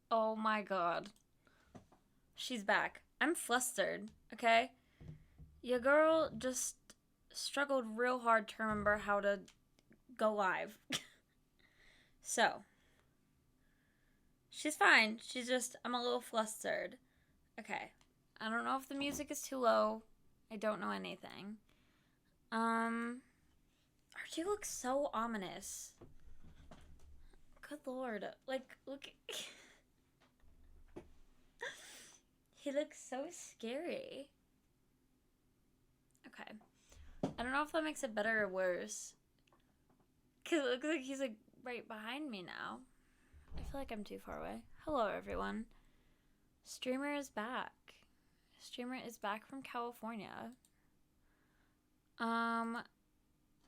Oh my god. She's back. I'm flustered, okay? Your girl just struggled real hard to remember how to go live. So, she's fine. I'm a little flustered. Okay. I don't know if the music is too low. I don't know anything. Archie looks so ominous. Good lord. Like, look. He looks so scary. Okay. I don't know if that makes it better or worse. Because it looks like he's like right behind me now. I feel like I'm too far away. Hello, everyone. Streamer is back. Streamer is back from California.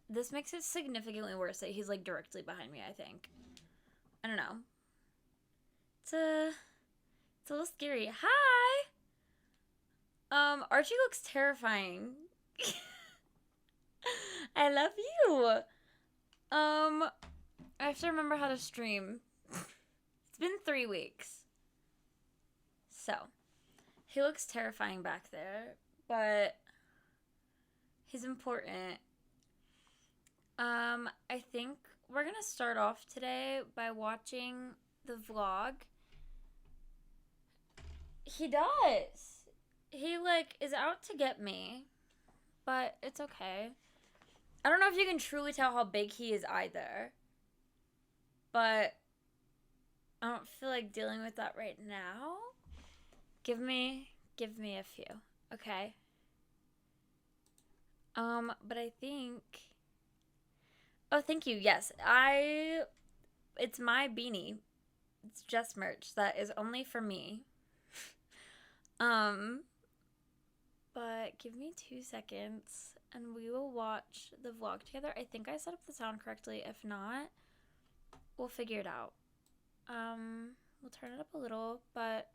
This makes it significantly worse that he's like directly behind me, I think. I don't know. It's a little scary. Hi! Archie looks terrifying. I love you. I have to remember how to stream. It's been 3 weeks. So, he looks terrifying back there, but he's important. I think we're gonna start off today by watching the vlog. He does. He, like, is out to get me, but it's okay. I don't know if you can truly tell how big he is either, but I don't feel like dealing with that right now. Give me a few, okay? But I think... Oh, thank you. Yes, it's my beanie. It's Jess merch that is only for me. But give me 2 seconds and we will watch the vlog together. I think I set up the sound correctly. If not, we'll figure it out. We'll turn it up a little, but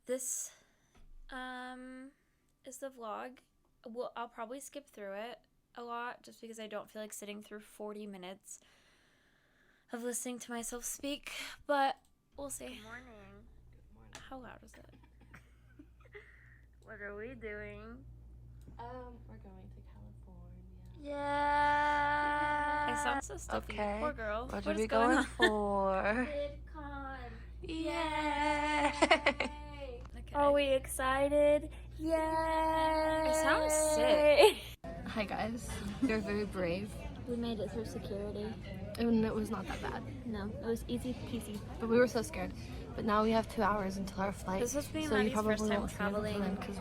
this is the vlog. I'll probably skip through it a lot just because I don't feel like sitting through 40 minutes of listening to myself speak, but we'll see. Good morning. Good morning. How loud is it? What are we doing? We're going to California. Yeah. I sound so stuffy. Okay. Poor girl. What is are we going going on? for? VidCon. Yay! Okay. Are we excited? Yay! I sound sick. Hi guys. You're very brave. We made it through security. And it was not that bad. No, it was easy peasy. But we were so scared. But now we have 2 hours until our flight. This was me and so you Maddie's probably first time won't see traveling because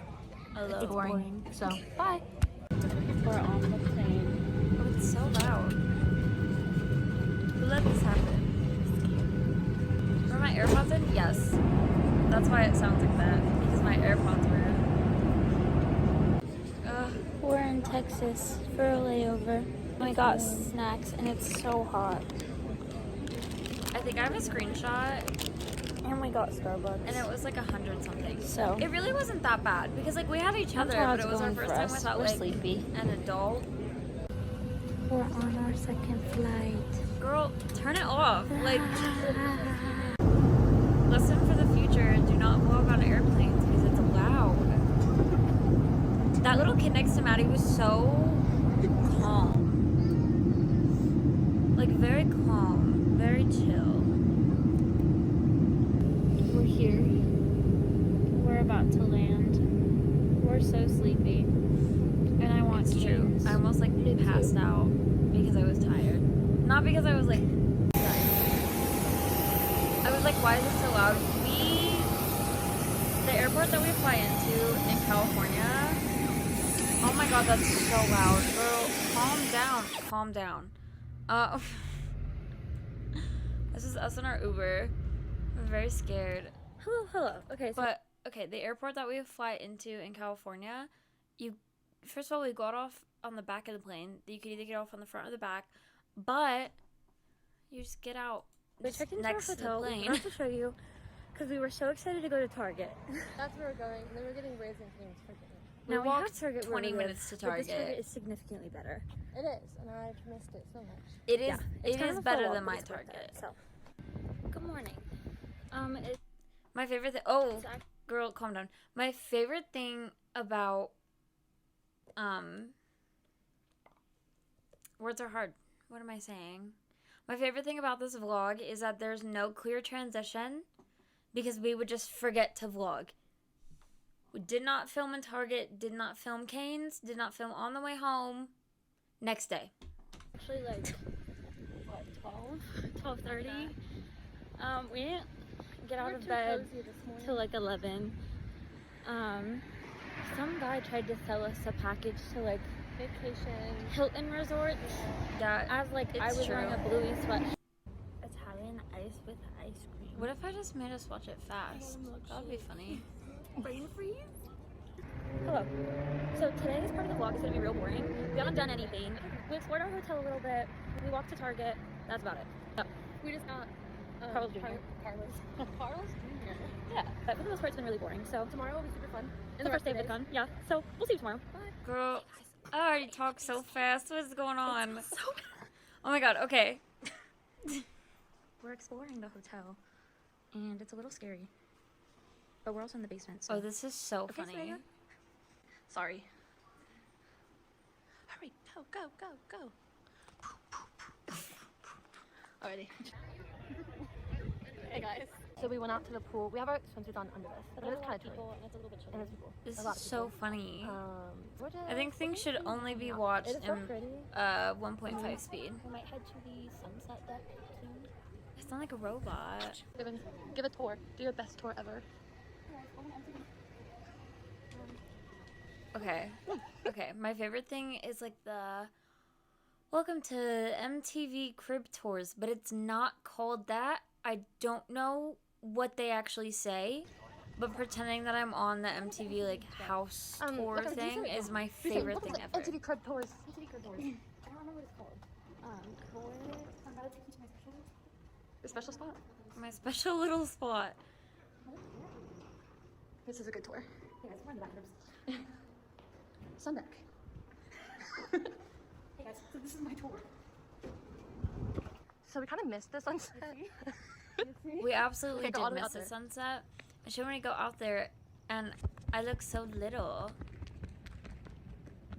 alone. it's boring. So, bye. We're on the plane. Oh, it's so loud. Who let this happen? Were my AirPods in? Yes. That's why it sounds like that. Because my AirPods were in. We're in Texas for a layover. We got snacks and it's so hot. I think I have a screenshot. And we got Starbucks. And it was like 100 something. So It really wasn't that bad because like we had each other, but it was our first time without We're like sleepy. an adult. We're on our second flight. Girl, turn it off. Like, listen for the future. Do not vlog on airplanes because it's loud. That little kid next to Maddie was so calm. Like very calm, very chill. We're here. We're about to land. We're so sleepy. And I want It's true. games. I almost like passed out because I was tired. Not because I was like tired. I was like, why is it so loud? The airport that we fly into in California. Oh my god, that's so loud. Girl, calm down. Calm down. This is us in our Uber. I'm very scared. Hello. Okay, so But, okay, the airport that we fly into in California, first of all, we got off on the back of the plane. You could either get off on the front or the back, but you just get out we checked into next our to the hotel. We plane. forgot to show you because we were so excited to go to Target. That's where we're going. And then we're getting Raisin Cane's for dinner. We Now walked have Target where 20 we live, minutes to but this Target Target. is significantly better. It is, and I've missed it so much. It is. Yeah, it's It kind is of a better fall, than but my it's worth Target. it, so. Good morning. It's My favorite thing. Oh, act- girl, calm down. My favorite thing about words are hard. What am I saying? My favorite thing about this vlog is that there's no clear transition because we would just forget to vlog. We did not film in Target, did not film Cane's, did not film on the way home. Next day. actually like what 12:30. We didn't get out of bed till like 11. Some guy tried to sell us a package to like Vacation. Hilton Resorts. Yeah, As like I it's was true. wearing a bluey sweat. Italian ice with ice cream. What if I just made us watch it fast? That would be funny. Brain freeze? Hello. So today's part of the vlog is going to be real boring. We haven't done anything. We explored our hotel a little bit. We walked to Target. That's about it. Oh. We just got Carl's Jr. Carl's Jr. Yeah, but for the most part, it's been really boring. So Tomorrow will be super fun. it's the first day of VidCon. Yeah, so we'll see you tomorrow. Girl, I already talk so fast. What is going on? Oh my god, okay. We're exploring the hotel, and it's a little scary. But we're also in the basement. So. Oh, this is so Okay, funny. Sarah. Sorry. Hurry, go, go, go, go. Alrighty. Hey guys. So we went out to the pool. We have our swimsuits on under this, but it was kind of chilly. And it's a little bit chilly. And there's people. This A lot is of so people. funny. We're just I think things should only be watched It is so in pretty. 1.5 speed. We might head to the sunset deck soon. It's not like a robot. Give a tour. Do your best tour ever. Okay. Okay, my favorite thing is like the welcome to MTV Crib Tours, but it's not called that. I don't know what they actually say, but pretending that I'm on the MTV like house tour look, thing is my favorite thing ever. MTV Crib Tours. MTV Crib Tours. I don't know what it's called. I'm about to take you to my special. Your special spot. My special little spot. This is a good tour. Hey guys, we're in the bathrooms. Sun deck. Hey guys, so this is my tour. So we kind of missed the sunset. We absolutely Okay, go all did the way miss out the there. sunset. I should want to go out there, and I look so little.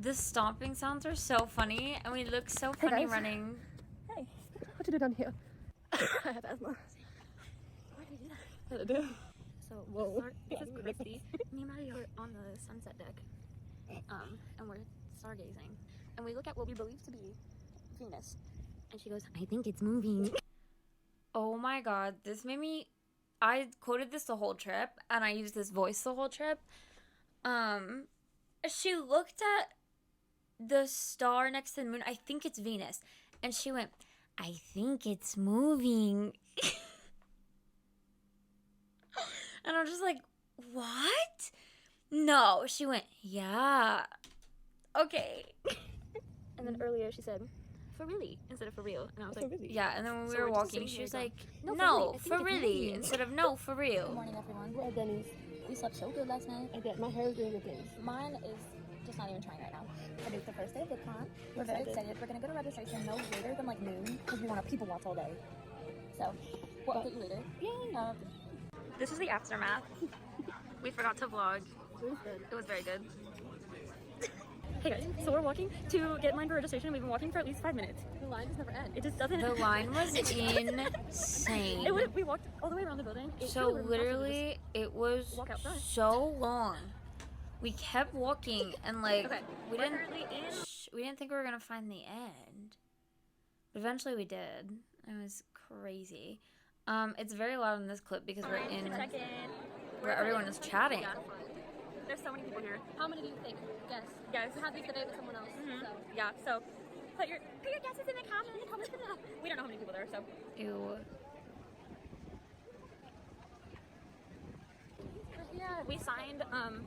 The stomping sounds are so funny, and we look so Hey, funny guys. running. Hey. What you do down here? I have asthma. Why did you do that? What did I do? So, Whoa. this is Christy. Me and Maddie are on the sunset deck. And we're stargazing. And we look at what we believe to be Venus. And she goes, I think it's moving. Oh my god, this made me. I quoted this the whole trip, and I used this voice the whole trip. She looked at the star next to the moon. I think it's Venus, and she went, I think it's moving. And I'm just like, what? No, she went, yeah. Okay. And then earlier she said, for really, instead of for real. And I was like, Yeah, and then when we So were we're just walking, sitting she here was going, like, "No, no, for for really, I think really, it's instead of no, for Good real. morning, everyone. We're at Denny's. We slept so good last night. I did. My hair is doing good things. Mine is just not even trying right now. But it's the first day of VidCon. We're very excited. We're going to go to registration no later than like noon because we want to people watch all day. So, we'll update you later. Yay! This is the aftermath. We forgot to vlog. It was very good. Hey guys, so we're walking to get in line for registration. We've been walking for at least 5 minutes. The line just never ends. It just doesn't. The line was insane. We walked all the way around the building. So literally, it was walk outside. so long. We kept walking, and like Okay, we we're didn't currently in- we didn't think we were gonna find the end, but eventually we did. It was crazy. It's very loud in this clip because we're in check in. where everyone is chatting. Yeah. There's so many people here. How many do you think? Guess. Guys, You had these today with someone else. Mhm. So. Yeah, so put your guesses in the comments below. We don't know how many people there, so. Ew. Yeah, we signed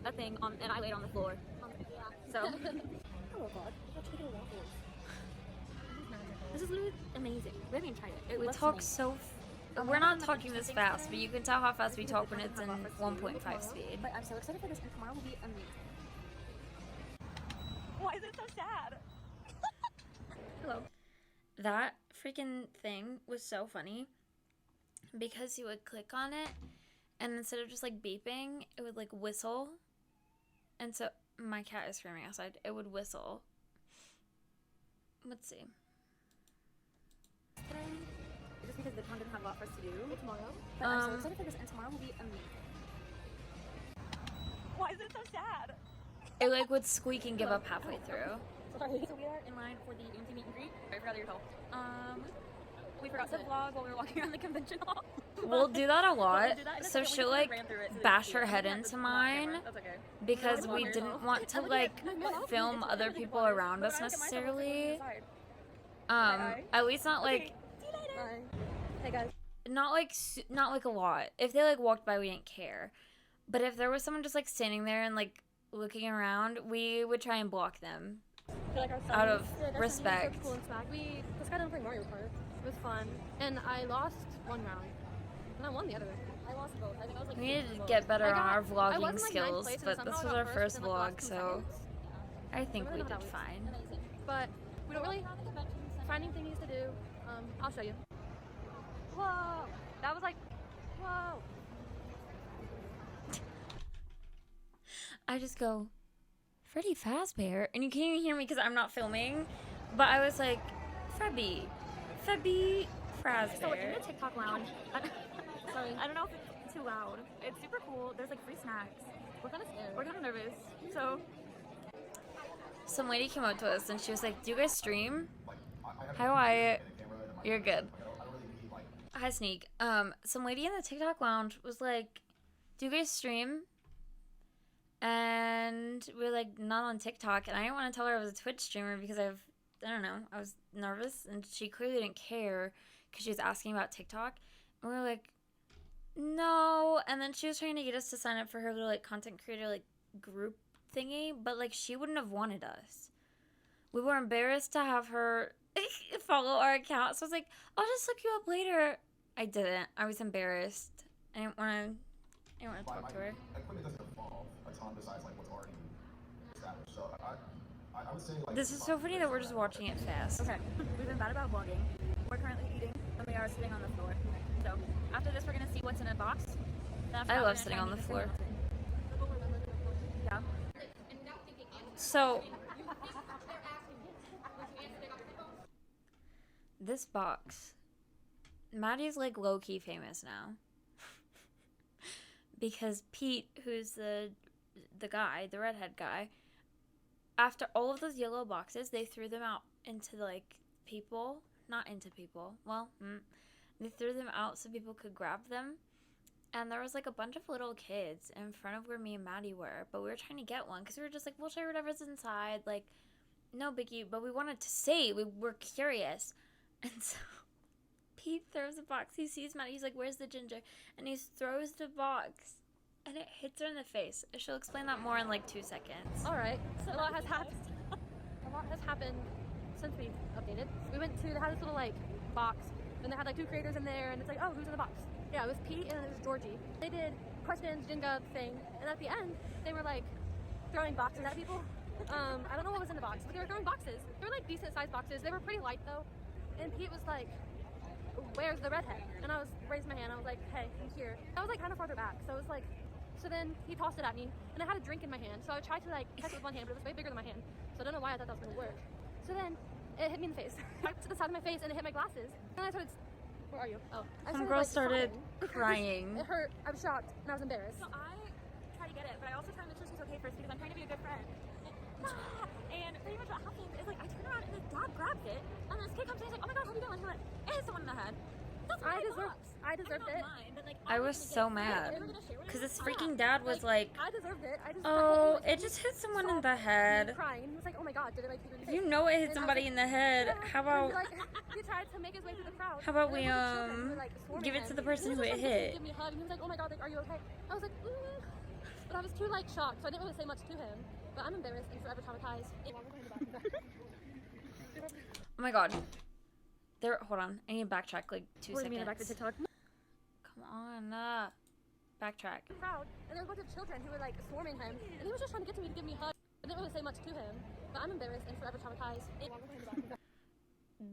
a thing on, and I laid on the floor. So. Oh god, this is literally amazing. We haven't even tried it. We looks talk amazing. so. We're not talking this fast, but you can tell how fast we talk when it's in 1.5 speed. But I'm so excited for this, and tomorrow will be amazing. Why is it so sad? Hello. That freaking thing was so funny. because you would click on it, and instead of just like beeping, it would like whistle. And so my cat is screaming outside. It would whistle. Let's see. Today, just because the con didn't have a lot for us to do. Tomorrow. But I'm so excited for this, and tomorrow will be amazing. Why is it so sad? It like would squeak and give up halfway through. Sorry. So we are in line for the UNC meet and greet. I forgot that you're tall. We forgot to vlog while we were walking around the convention hall. We'll do that a lot. Do that, So she'll like bash her head into mine because we didn't want to like film other people around us necessarily. At least not like Hey guys. not like a lot. If they like walked by, we didn't care. But if there was someone just like standing there and like looking around, we would try and block them out of respect. Cool and swag. We just got done playing Mario Kart. It was fun, and I lost one round, and I won the other. I lost both. I think I was like. We needed to get better on our I vlogging wasn't, like, skills, ninth place, but and this somehow was I our got first in, like, vlog, last 2 so seconds. I think we Really did not that fine. Amazing. But we don't really finding things to do. I'll show you. Whoa! That was like, whoa! I just go, Freddy Fazbear, and you can't even hear me because I'm not filming, but I was like, Freddy Fazbear. So in the TikTok lounge, sorry, I don't know if it's too loud. It's super cool. There's like free snacks. We're kind of scared. We're kind of nervous. So Some lady came up to us and she was like, do you guys stream? Hi Wyatt. You're good. Hi Sneak. Some lady in the TikTok lounge was like, do you guys stream? And we were like, not on TikTok. And I didn't want to tell her I was a Twitch streamer because I don't know, I was nervous. And she clearly didn't care because she was asking about TikTok. And we were like, no. And then she was trying to get us to sign up for her little like content creator like group thingy. But like she wouldn't have wanted us. We were embarrassed to have her follow our account. So I was like, I'll just look you up later. I didn't. I was embarrassed. I didn't want to talk to her. Equipment doesn't evolve a ton besides like what's already established. So I would say like This is so funny that we're just watching it fast. okay, we've been bad about vlogging. We're currently eating, and we are sitting on the floor. So after this, we're gonna see what's in a box. Then after I that, we're love gonna sitting try on and the eat floor. Yeah. So this box, Maddie's like low-key famous now. Because Pete, who's the guy, the redhead guy, after all of those yellow boxes, they threw them out into like people, not into people. Well, they threw them out so people could grab them. And there was like a bunch of little kids in front of where me and Maddie were, but we were trying to get one because we were just like, we'll share whatever's inside, like no biggie. But we wanted to see, we were curious, and so Pete throws the box. He sees Maddie. He's like, "Where's the ginger?" And he throws the box, and it hits her in the face. She'll explain that more in like 2 seconds. All right. So a lot has happened. A lot has happened since we updated. We went to, they had this little like box, and they had like 2 creators in there, and it's like, oh, who's in the box? Yeah, it was Pete and it was Georgie. They did questions, Jenga thing, and at the end, they were like throwing boxes at people. I don't know what was in the box, but they were throwing boxes. They were like decent sized boxes. They were pretty light though. And Pete was like, where's the redhead? And I raised my hand. I was like, hey, I'm here. I was like kind of farther back, so it was like, so then he tossed it at me, and I had a drink in my hand. So I tried to like catch it with one hand, but it was way bigger than my hand. So I don't know why I thought that was gonna work. So then it hit me in the face, right to the side of my face, and it hit my glasses. And I started, where are you? Oh, Some girl started sobbing. crying. It hurt. I was shocked, and I was embarrassed. So I try to get it, but I also try to make sure she's okay first because I'm trying to be a good friend. And pretty much what happened is like I turn around and his dad grabs it, and this kid comes in and he's like, "Oh my god, how you doing?" And I'm like, "It hit someone in the head." That's my box. I deserved it. Mine, but, like, I was so mad because this freaking dad was like, I deserved it. I just "Oh, it just hit someone in the head." crying. He was like, "Oh my god, did it like hit me in the If face?" you know it hit And I was somebody like, in the head, yeah. how And about he tried to make his way through the crowd. how about And we there was children who were, like, swarming give it him. to the person And who he it was just trying to hit? give me a hug, and he was like, "Oh my god, like, are you okay?" I was like, but I was too like shocked, so I didn't really say much to him. But I'm embarrassed and forever traumatized. Oh my god. There. Hold on. I need to backtrack like 2 What do seconds. you mean back to TikTok? Come on. Backtrack. Crowd, and there was a bunch of children who were like swarming him, and he was just trying to get to me to give me a hug. I didn't really say much to him, but I'm embarrassed and forever traumatized.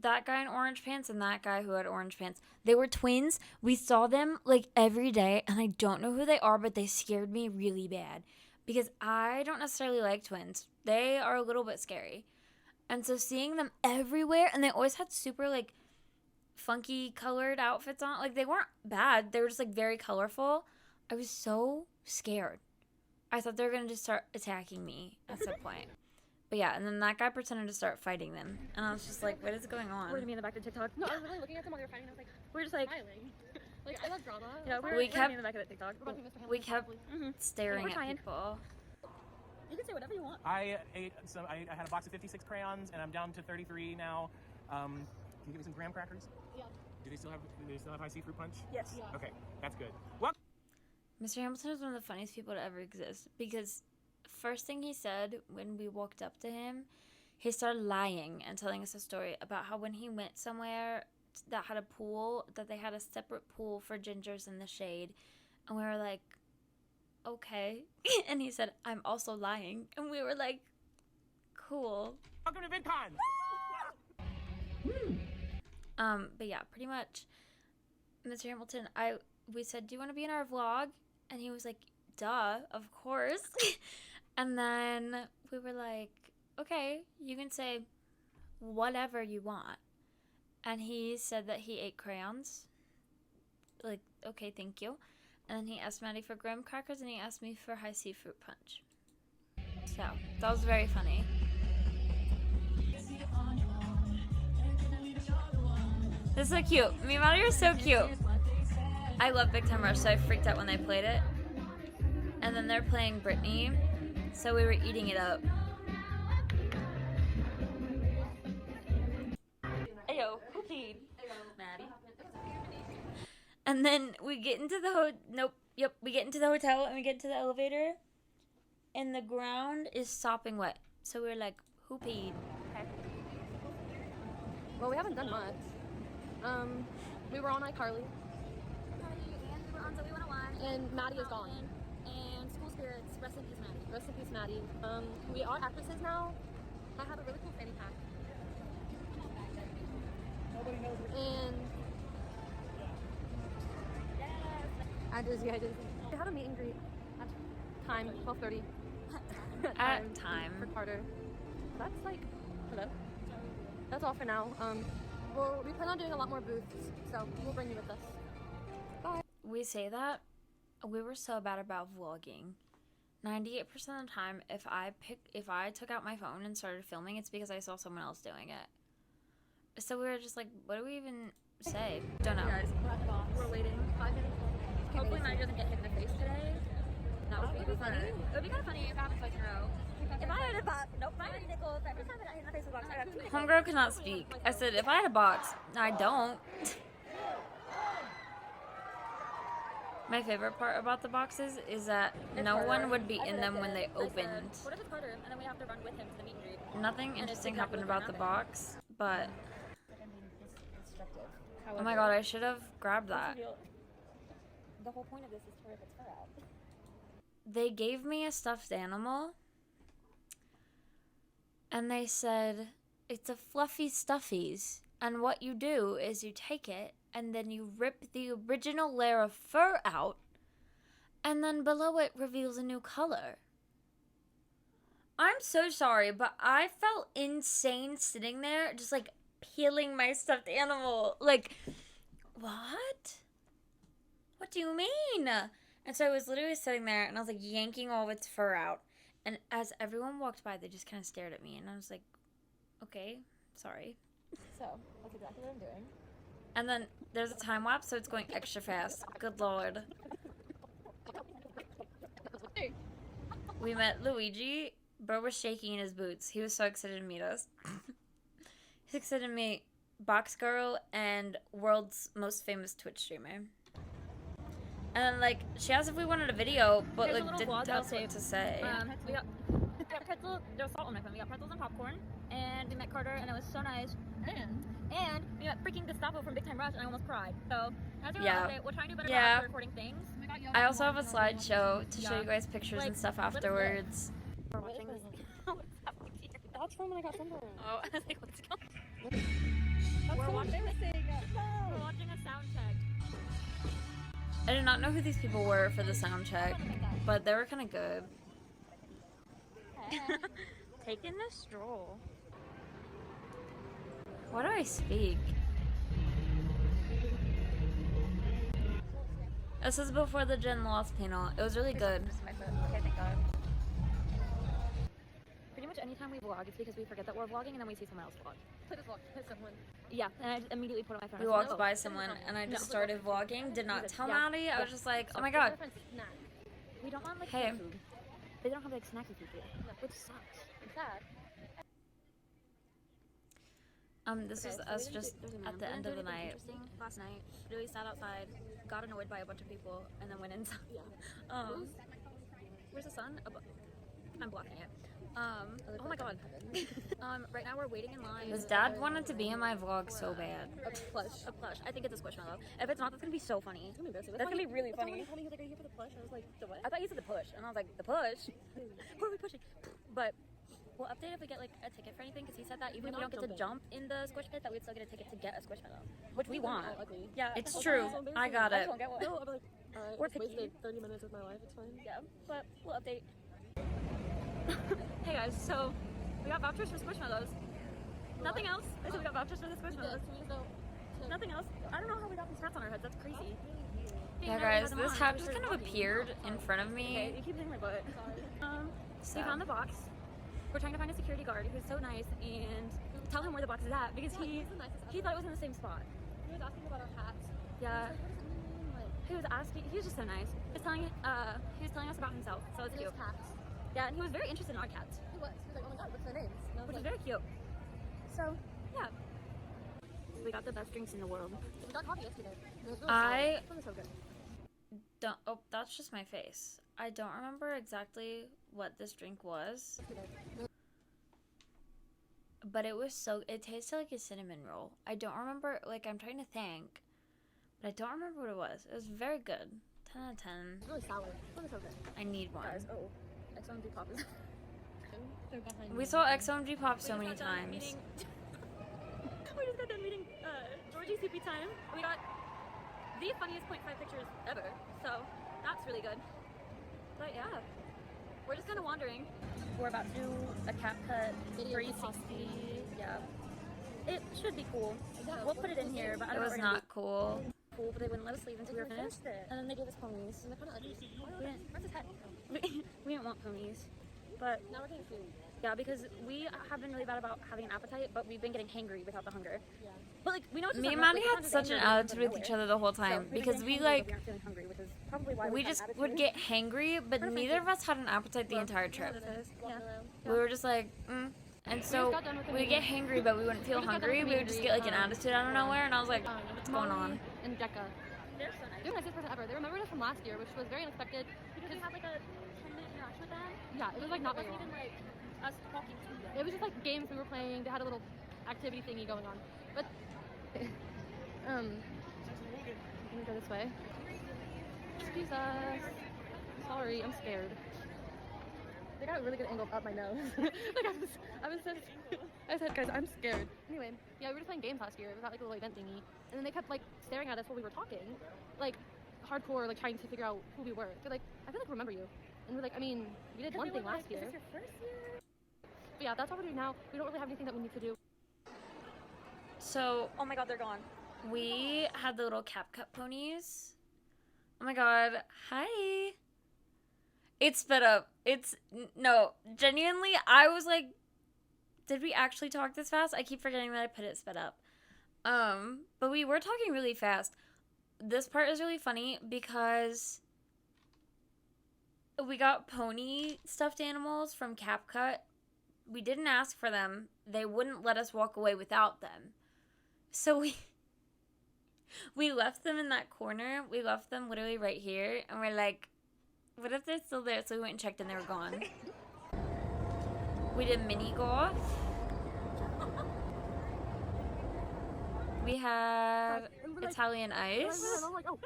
that guy in orange pants and that guy who had orange pants. They were twins. We saw them like every day, and I don't know who they are, but they scared me really bad because I don't necessarily like twins. They are a little bit scary. And so seeing them everywhere, and they always had super like funky colored outfits on. Like they weren't bad. They were just like very colorful. I was so scared. I thought they were going to just start attacking me at some point. But yeah, and then that guy pretended to start fighting them. And I was just like, what is going on? We're gonna be in the back of TikTok. No, I was really looking at them while they were fighting, and I was like, we're just like smiling. Like, I love drama. Yeah, we're gonna be in the back of the TikTok. We kept staring at people. You can say whatever you want. I had a box of 56 crayons, and I'm down to 33 now. Can you give me some graham crackers? Yeah. Do they still have high C fruit punch? Yes. Yeah. Okay, that's good. Well, Mr. Hamilton is one of the funniest people to ever exist because first thing he said when we walked up to him, he started lying and telling us a story about how when he went somewhere that had a pool, that they had a separate pool for gingers in the shade. And we were like, okay. And he said, I'm also lying. And we were like, cool. welcome to VidCon! But yeah, pretty much, Mr. Hamilton, we said, do you want to be in our vlog? And he was like, duh, of course. And then we were like, okay, you can say whatever you want. And he said that he ate crayons. Like, okay, thank you. And then he asked Maddie for graham crackers, and he asked me for high C fruit punch. So, that was very funny. This is so cute. Me and Maddie are so cute. I love Big Time Rush, so I freaked out when they played it. And then they're playing Britney, so we were eating it up. Ayo, who peed? Maddie. And then we get into the we get into the hotel and we get into the elevator, and the ground is sopping wet. So we were like, who peed? Okay. Well, we haven't done much. We were on iCarly. And we were on So We Wanna Watch. And Maddie is gone. And School Spirits. Rest in peace, Maddie. Rest in peace, Maddie. We are actresses now. I have a really cool fanny pack. And I did. We had a meet and greet at time 12:30. At time. For Carter. That's like, hello. That's all for now. We plan on doing a lot more booths, so we'll bring you with us. Bye. We say that we were so bad about vlogging. 98% of the time, if I took out my phone and started filming, it's because I saw someone else doing it. So we were just like, what do we even say? Don't know. Guys, we're waiting 5 minutes. Hopefully Maddie doesn't get hit in the face today. That would be funny. It would be kind of funny if it happened twice in a row. If I had a box, nope, if I had a nickel, every time I got hit in the face with a box, I got 2 nickels. Homegirl could not speak. I said, if I had a box, I don't. My favorite part about the boxes is that no one would be in them when they opened. What if it's Carter, and then we have to run with him to the meet and greet? Nothing interesting happened about the box, but oh my god, I should have grabbed that. The whole point of this is to rip its fur out. They gave me a stuffed animal, and they said, it's a fluffy stuffies, and what you do is you take it, and then you rip the original layer of fur out, and then below it reveals a new color. I'm so sorry, but I felt insane sitting there, just like peeling my stuffed animal. Like, what? What do you mean? And so I was literally sitting there, and I was like yanking all of its fur out. And as everyone walked by, they just kind of stared at me, and I was like, okay, sorry. So, that's exactly what I'm doing. And then there's a time lapse, so it's going extra fast. Good lord. We met Luigi. Bro was shaking in his boots. He was so excited to meet us. He's excited to meet Box Girl and world's most famous Twitch streamer. And then, like, she asked if we wanted a video, but, like, didn't tell us what to say. We got pretzel, there was salt on my phone. We got pretzels and popcorn, and we met Carter, and it was so nice. And we met freaking Gustavo from Big Time Rush, and I almost cried. So, as a update, we'll try and do better after recording things. I also have a slideshow to show you guys pictures and stuff afterwards. We're watching this. That's from when I got sunburned. Oh, I was like, what's going on? We're watching a sound check. I did not know who these people were for the sound check, but they were kind of good. Taking a stroll. Why do I speak? This is before the Jen Lost panel. It was really good. Okay, thank God. Pretty much anytime we vlog, it's because we forget that we're vlogging and then we see someone else vlog. I just walked by someone. Yeah, and I just immediately put on my phone. We walked by someone and I just started vlogging. Did not tell Maddie. I was just like, oh my god. We don't want like Hey. food. They don't have like snacky food here, which sucks. It's sad. This was us just at the end of the night. Last night, really sat outside, got annoyed by a bunch of people, and then went inside. Yeah. Where's the sun? I'm blocking it. Oh my god. Right now we're waiting in line. His dad wanted to be in my vlog so bad. A plush. I think it's a squishmallow. If it's not, that's gonna be so funny. That's gonna be really funny. He told me, he was like, are you here for the push? I was like, the what? I thought you said the push, and I was like, the push? Who are we pushing? But we'll update if we get like a ticket for anything, because he said that even if we don't get to jump in the squish pit, that we'd still get a ticket to get a squishmallow, which we want. Yeah, It's true. I got it. I just won't get one. No, I'm like, We're wasted 30 minutes of my life, it's fine. Yeah, but we'll update. Hey guys, so we got vouchers for squishmallows. Nothing else. I said we got vouchers for the squishmallows. Nothing else. I don't know how we got these hats on our heads. That's crazy. Yeah, guys, this hat just kind of appeared in front of Okay, me. you keep hitting my butt. So. We found the box. We're trying to find a security guard who's so nice and tell him where the box is at, because he thought it was in the same spot. He was asking about our hats. Yeah. He was asking. He was just so nice. He was telling us about himself, so it's cute. Cats. Yeah, and he was very interested in our cats, He was like, oh my god, what's their names? And I was which is like, very cute. So, yeah. We got the best drinks in the world. we got coffee yesterday. It was really I It was so good. don't. Oh, that's just my face. I don't remember exactly what this drink was, but it was so. It tasted like a cinnamon roll. I don't remember. Like, I'm trying to think, but I don't remember what it was. It was very good. 10 out of 10. It's really sour. It was so good. I need one. Guys, oh, XOMG pop is. They're behind We me. saw XOMG pop so many times. We just got done meeting Georgie CP time. We got the funniest 0.5 pictures ever, so that's really good. But yeah, we're just kind of wandering. We're about to do a cap cut, 360. Yeah, it should be cool. We'll put it in here, but I It don't know was if we're gonna not cool. be cool. But they wouldn't let us leave until we were finished. And then they gave us ponies. And they're kind of ugly. Where's his hat? We didn't want ponies, but Now we're getting food. yeah, because we have been really bad about having an appetite, but we've been getting hangry without the hunger. Yeah. But like we know it's Me just and not- Maddie like, had it's such an not attitude with nowhere. each other the whole So, time we've been because getting we hangry, like but we aren't feeling hungry, which is probably why we have just attitude. would get hangry, but Perfect. neither of us had an appetite the entire trip. Yeah. We were just like, and so got done with the we'd get hangry, but we wouldn't feel just got done hungry. with We would just get like an attitude out of nowhere, and I was like, What's going on? And Jekka. They're so nice. They're the nicest person ever. They remembered us from last year, which was very unexpected. Because we had like a 10-minute interaction with them. Yeah, it was like not very It long. wasn't even like us talking to them. It was just like games we were playing. They had a little activity thingy going on. But let me go this way. Excuse us. Sorry, I'm scared. They got a really good angle up my nose. Like I said, guys, I'm scared. Anyway, yeah, we were just playing games last year. It was at like a little event thingy, and then they kept like staring at us while we were talking, like hardcore, like trying to figure out who we were. They're like, I feel like I remember you, and we're like, I mean, we did one thing last year. Is this your first year? But yeah, that's all we're doing now. We don't really have anything that we need to do. So Oh my god, they're gone. we had the little cap cut ponies. Oh my god, hi. It sped up. No, genuinely, I was like, did we actually talk this fast? I keep forgetting that I put it sped up. But we were talking really fast. This part is really funny because we got pony stuffed animals from CapCut. We didn't ask for them. They wouldn't let us walk away without them. So we left them in that corner. We left them literally right here. And we're like, what if they're still there? So we went and checked and they were gone. We did mini golf. We had Italian ice. I'm like, oh.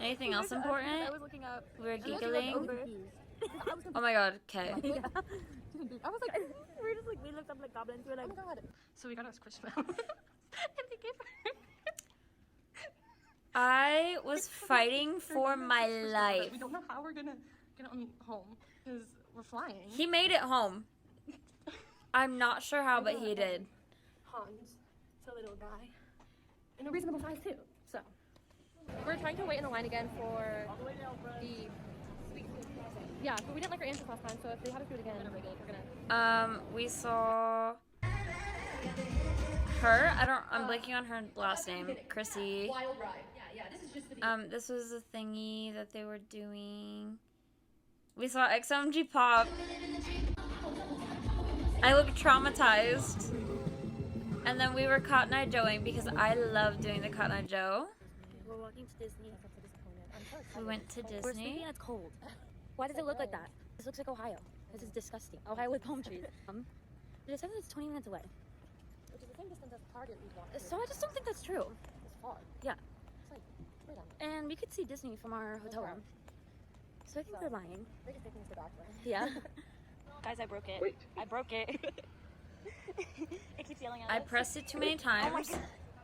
Anything else important? I was looking up. We were I was giggling. confused. Oh my god, okay. I was like, We were just like, we looked up like goblins. We were like, oh my god. so we got our squishmallow. And they gave her. I was fighting for my life. We don't know how we're gonna get on home because we're flying. He made it home. I'm not sure how, but he did. Hans, it's a little guy. And a reasonable size too. So we're trying to wait in the line again for the yeah, but we didn't like our answers last time, so if they have us do it again, we're gonna We saw her. I'm blanking on her last name. Chrissy. Wild ride. Yeah, this is just the This was a thingy that they were doing. We saw XMG Pop. I looked traumatized. And then we were Cotton Eye Joeing because I love doing the Cotton Eye Joe. We're walking to Disney. We went to We're sleeping Disney. and it's cold. Why does it look like that? This looks like Ohio. This is disgusting. Ohio with palm trees. But it says it's 20 minutes away. which is the same distance as Target we walked. So I just don't think that's true. It's far. Yeah. It's like way down there. And we could see Disney from our hotel room. So I think they're lying. They're just taking us the back way. Yeah. Guys, I broke it. Wait. I broke it. It keeps yelling at I us. pressed it too many times.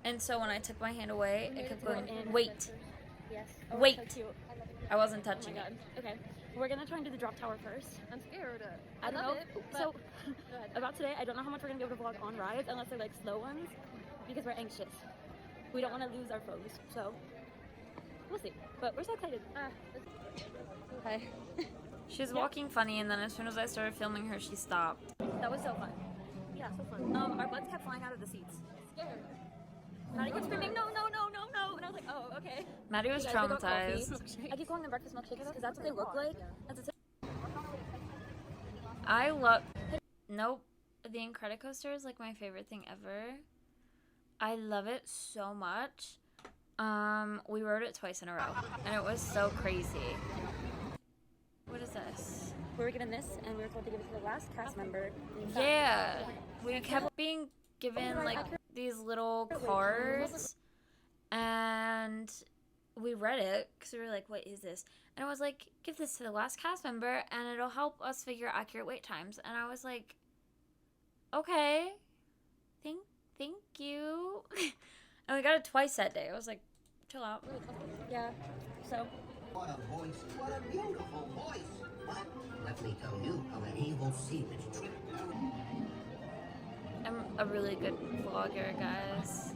And so when I took my hand away, it kept going, wait. Yes. Wait. So cute. I wasn't Oh my touching god. it. Okay. We're gonna try and do the drop tower first. I'm scared. I don't love know. it, but So go ahead. about today, I don't know how much we're gonna be able to vlog on rides unless they're like slow ones, because we're anxious. We don't want to lose our foes, so we'll see. But we're so excited. Okay. She was walking funny, and then as soon as I started filming her, she stopped. That was so fun. Yeah, so fun. Our butts kept flying out of the seats. Scared. Maddie kept screaming, no, no, no, no, no, and I was like, oh, okay. Maddie was You guys, we got coffee. traumatized. I keep calling them breakfast milkshakes because that's what they look like. That's I love. Nope. The Incredicoaster is like my favorite thing ever. I love it so much. We rode it twice in a row, and it was so crazy. What is this? We were given this, and we were told to give it to the last cast member. Yeah, we kept being given like these little cards, and we read it because we were like, what is this? And it was like, give this to the last cast member and it'll help us figure accurate wait times. And I was like, okay, thank you. And we got it twice that day. I was like, chill out. Yeah, so. What a voice, what a beautiful voice. But let me tell you of an evil secret trick. I'm a really good vlogger, guys.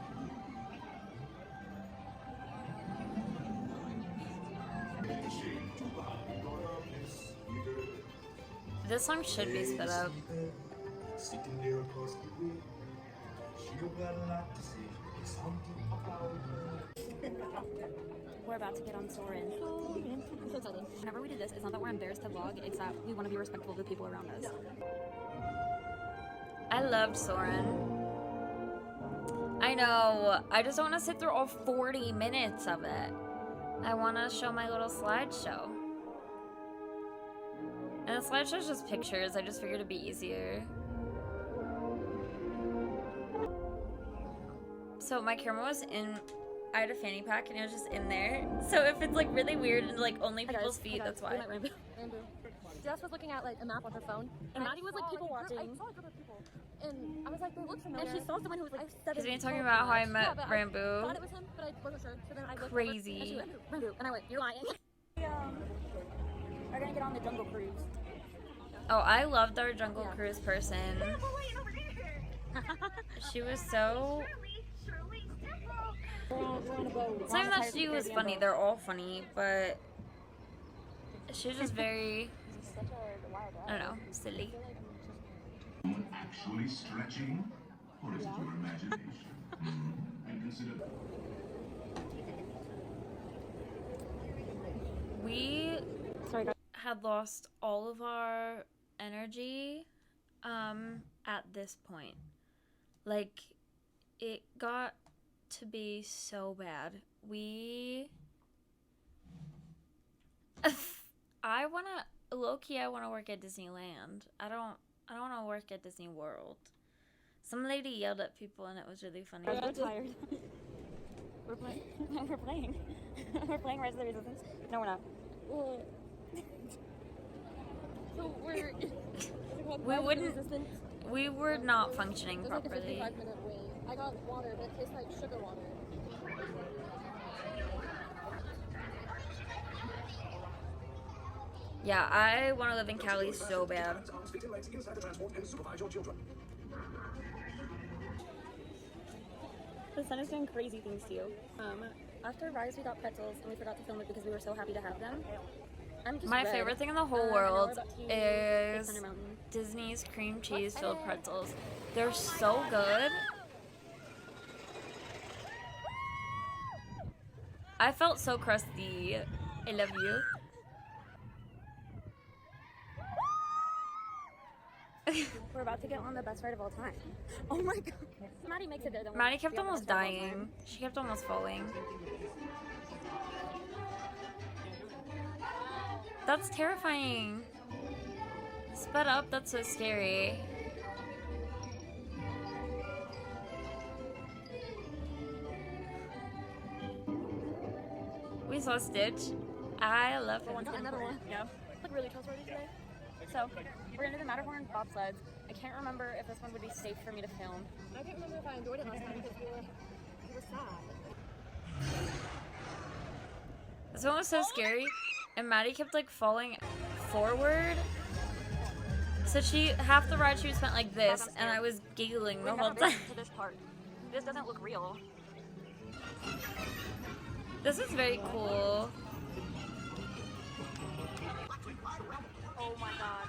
This song should be sped up. We're about to get on Soarin'. I'm so excited. Whenever we do this, it's not that we're embarrassed to vlog, it's that we want to be respectful of the people around us. I loved Soren. I know. I just don't want to sit through all 40 minutes of it. I want to show my little slideshow. And the slideshow's just pictures. I just figured it'd be easier. So my camera was in... I had a fanny pack and it was just in there. So if it's like really weird and like only people's feet, that's why. RANBOO. Jess was looking at like a map on her phone, And Maddie was like people watching. I saw a group of people, and I was like, they look familiar. And she saw someone who was like Because we were talking about how I met but I RANBOO. thought it was him, but I wasn't sure. So then I looked Crazy. Over, and she went, RANBOO. And I went, you're lying. We are gonna get on the Jungle Cruise. Oh, I loved our Jungle Cruise person. She was so... It's not even that she was funny, they're all funny, but she was just very, I don't know, silly. Actually stretching? Or is it your imagination? And consider... We had lost all of our energy at this point. Like, it got to be so bad. I wanna work at Disneyland. I don't wanna work at Disney World. Some lady yelled at people and it was really funny. We're tired. We're playing. We're playing. We're playing Rise of the Resistance. No, we're not. so We were not functioning There's like a properly. 55-minute wait. I got water, but it tastes like sugar water. Yeah, I want to live in Cali so bad. The sun is doing crazy things to you. After Rise, we got pretzels, and we forgot to film it because we were so happy to have them. I'm just My red. favorite thing in the whole Now world we're about to is Thunder Mountain. Disney's cream cheese filled pretzels. They're so good. I felt so crusty. I love you. We're about to get on the best ride of all time. Oh my god. Maddie makes it there. Don't Maddie kept we have the almost best ride of all dying. time. She kept almost falling. That's terrifying. Sped up, that's so scary. We saw Stitch. I love him. Another one. Yeah. Like really trustworthy today. So, we're gonna do the Matterhorn bobsleds. I can't remember if this one would be safe for me to film. I can't remember if I enjoyed it last time because we were sad. This one was so scary, and Maddie kept like falling forward. So half the ride she spent like this, and I was giggling the whole time. To this part. This doesn't look real. This is very cool. Oh my god.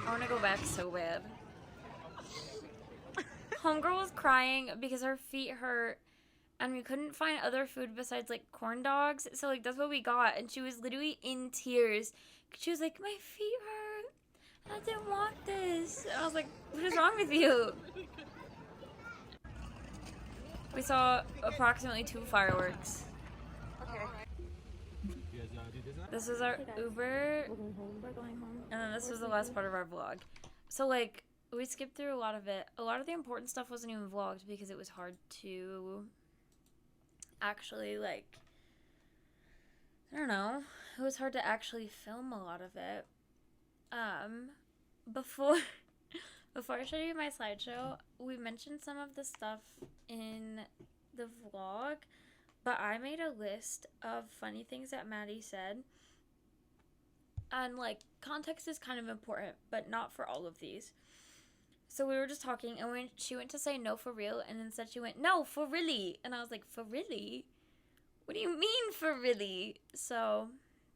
I want to go back so bad. Homegirl was crying because her feet hurt and we couldn't find other food besides like corn dogs. So like that's what we got, and she was literally in tears. She was like, my feet hurt. I didn't want this. And I was like, what is wrong with you? We saw approximately 2 fireworks. Okay. This is our Uber, We're going home. and then this was the last part of our vlog. So like, we skipped through a lot of it. A lot of the important stuff wasn't even vlogged because it was hard to actually like, I don't know. It was hard to actually film a lot of it. Before I show you my slideshow, we mentioned some of the stuff in the vlog, but I made a list of funny things that Maddie said. And like, context is kind of important, but not for all of these. So we were just talking, and when she went to say no for real, and instead she went, no, for really. And I was like, for really? What do you mean for really? So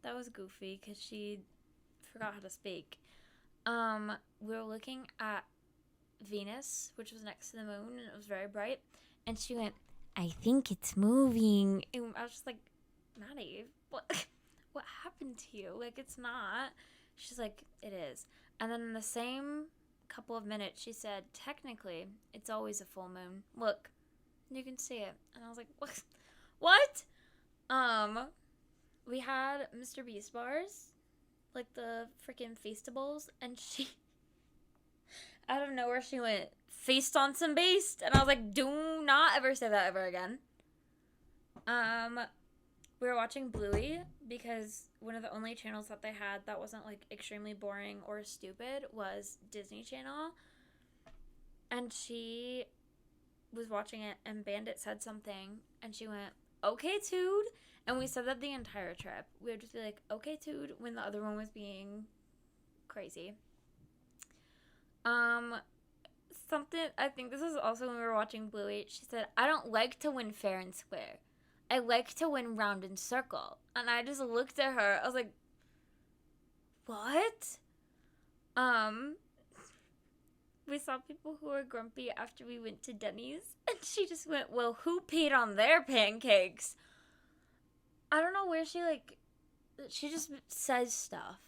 that was goofy because she forgot how to speak. We were looking at Venus, which was next to the moon, and it was very bright. And she went, I think it's moving. And I was just like, Maddie, what happened to you? Like, it's not. She's like, it is. And then in the same couple of minutes, she said, technically, it's always a full moon. Look, you can see it. And I was like, what? What? We had Mr. Beast bars, like the freaking Feastables, and she, out of nowhere, she went, feast on some beast. And I was like, do not ever say that ever again. We were watching Bluey because one of the only channels that they had that wasn't like extremely boring or stupid was Disney Channel. And she was watching it, and Bandit said something, and she went, okay, Tood. And we said that the entire trip. We would just be like, okay, Tood, when the other one was being crazy. Something, I think this was also when we were watching Bluey. She said, I don't like to win fair and square. I like to win round and circle. And I just looked at her. I was like, what? We saw people who were grumpy after we went to Denny's. And she just went, well, who peed on their pancakes? I don't know where she, like, she just says stuff.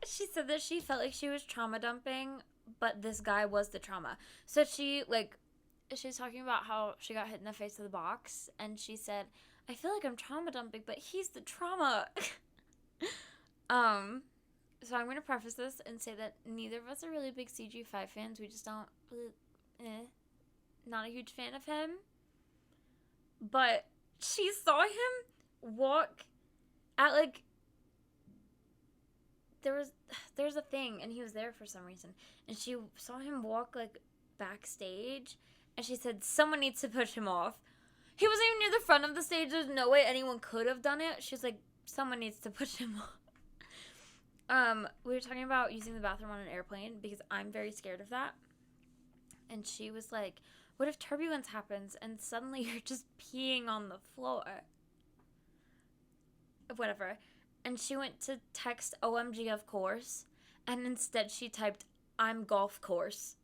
She said that she felt like she was trauma dumping, but this guy was the trauma. So she, like, she's talking about how she got hit in the face with a box, and she said, I feel like I'm trauma dumping, but he's the trauma. So I'm going to preface this and say that neither of us are really big CG5 fans. We just don't, not a huge fan of him. But she saw him walk at like there's a thing, and he was there for some reason, and she saw him walk like backstage, and she said someone needs to push him off. He wasn't even near the front of the stage. There's no way anyone could have done it. She's like, someone needs to push him off. We were talking about using the bathroom on an airplane because I'm very scared of that. And she was like, what if turbulence happens and suddenly you're just peeing on the floor? Whatever. And she went to text OMG of course, and instead she typed I'm golf course.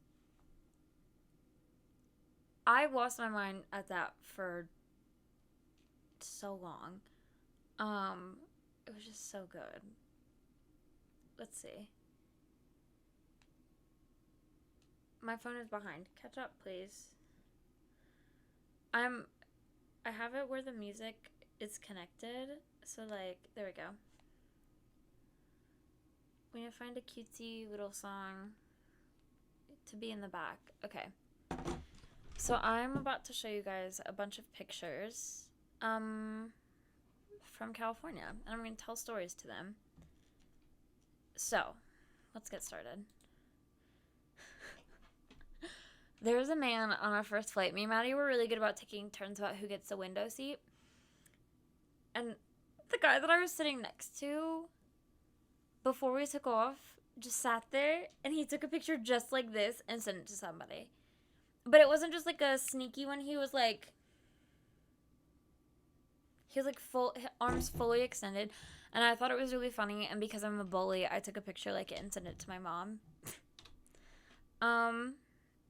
I lost my mind at that for so long. It was just so good. Let's see. My phone is behind. Catch up, please. I have it where the music is connected. So, like, there we go. We need to find a cutesy little song to be in the back. Okay. So, I'm about to show you guys a bunch of pictures from California. And I'm going to tell stories to them. So, let's get started. There was a man on our first flight. Me and Maddie were really good about taking turns about who gets the window seat. And the guy that I was sitting next to, before we took off, just sat there, and he took a picture just like this and sent it to somebody. But it wasn't just like a sneaky one. He was like full, arms fully extended. And I thought it was really funny, and because I'm a bully, I took a picture like it and sent it to my mom.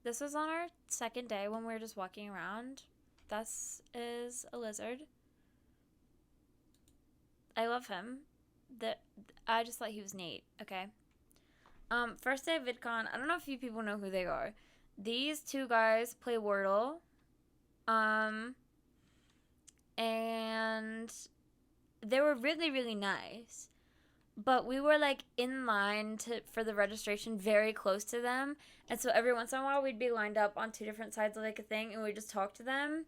This was on our second day when we were just walking around. This is a lizard. I love him. I just thought he was neat, okay? First day of VidCon, I don't know if you people know who they are. These two guys play Wordle. And they were really, really nice. But we were, like, in line for the registration very close to them. And so every once in a while, we'd be lined up on two different sides of, like, a thing, and we'd just talk to them.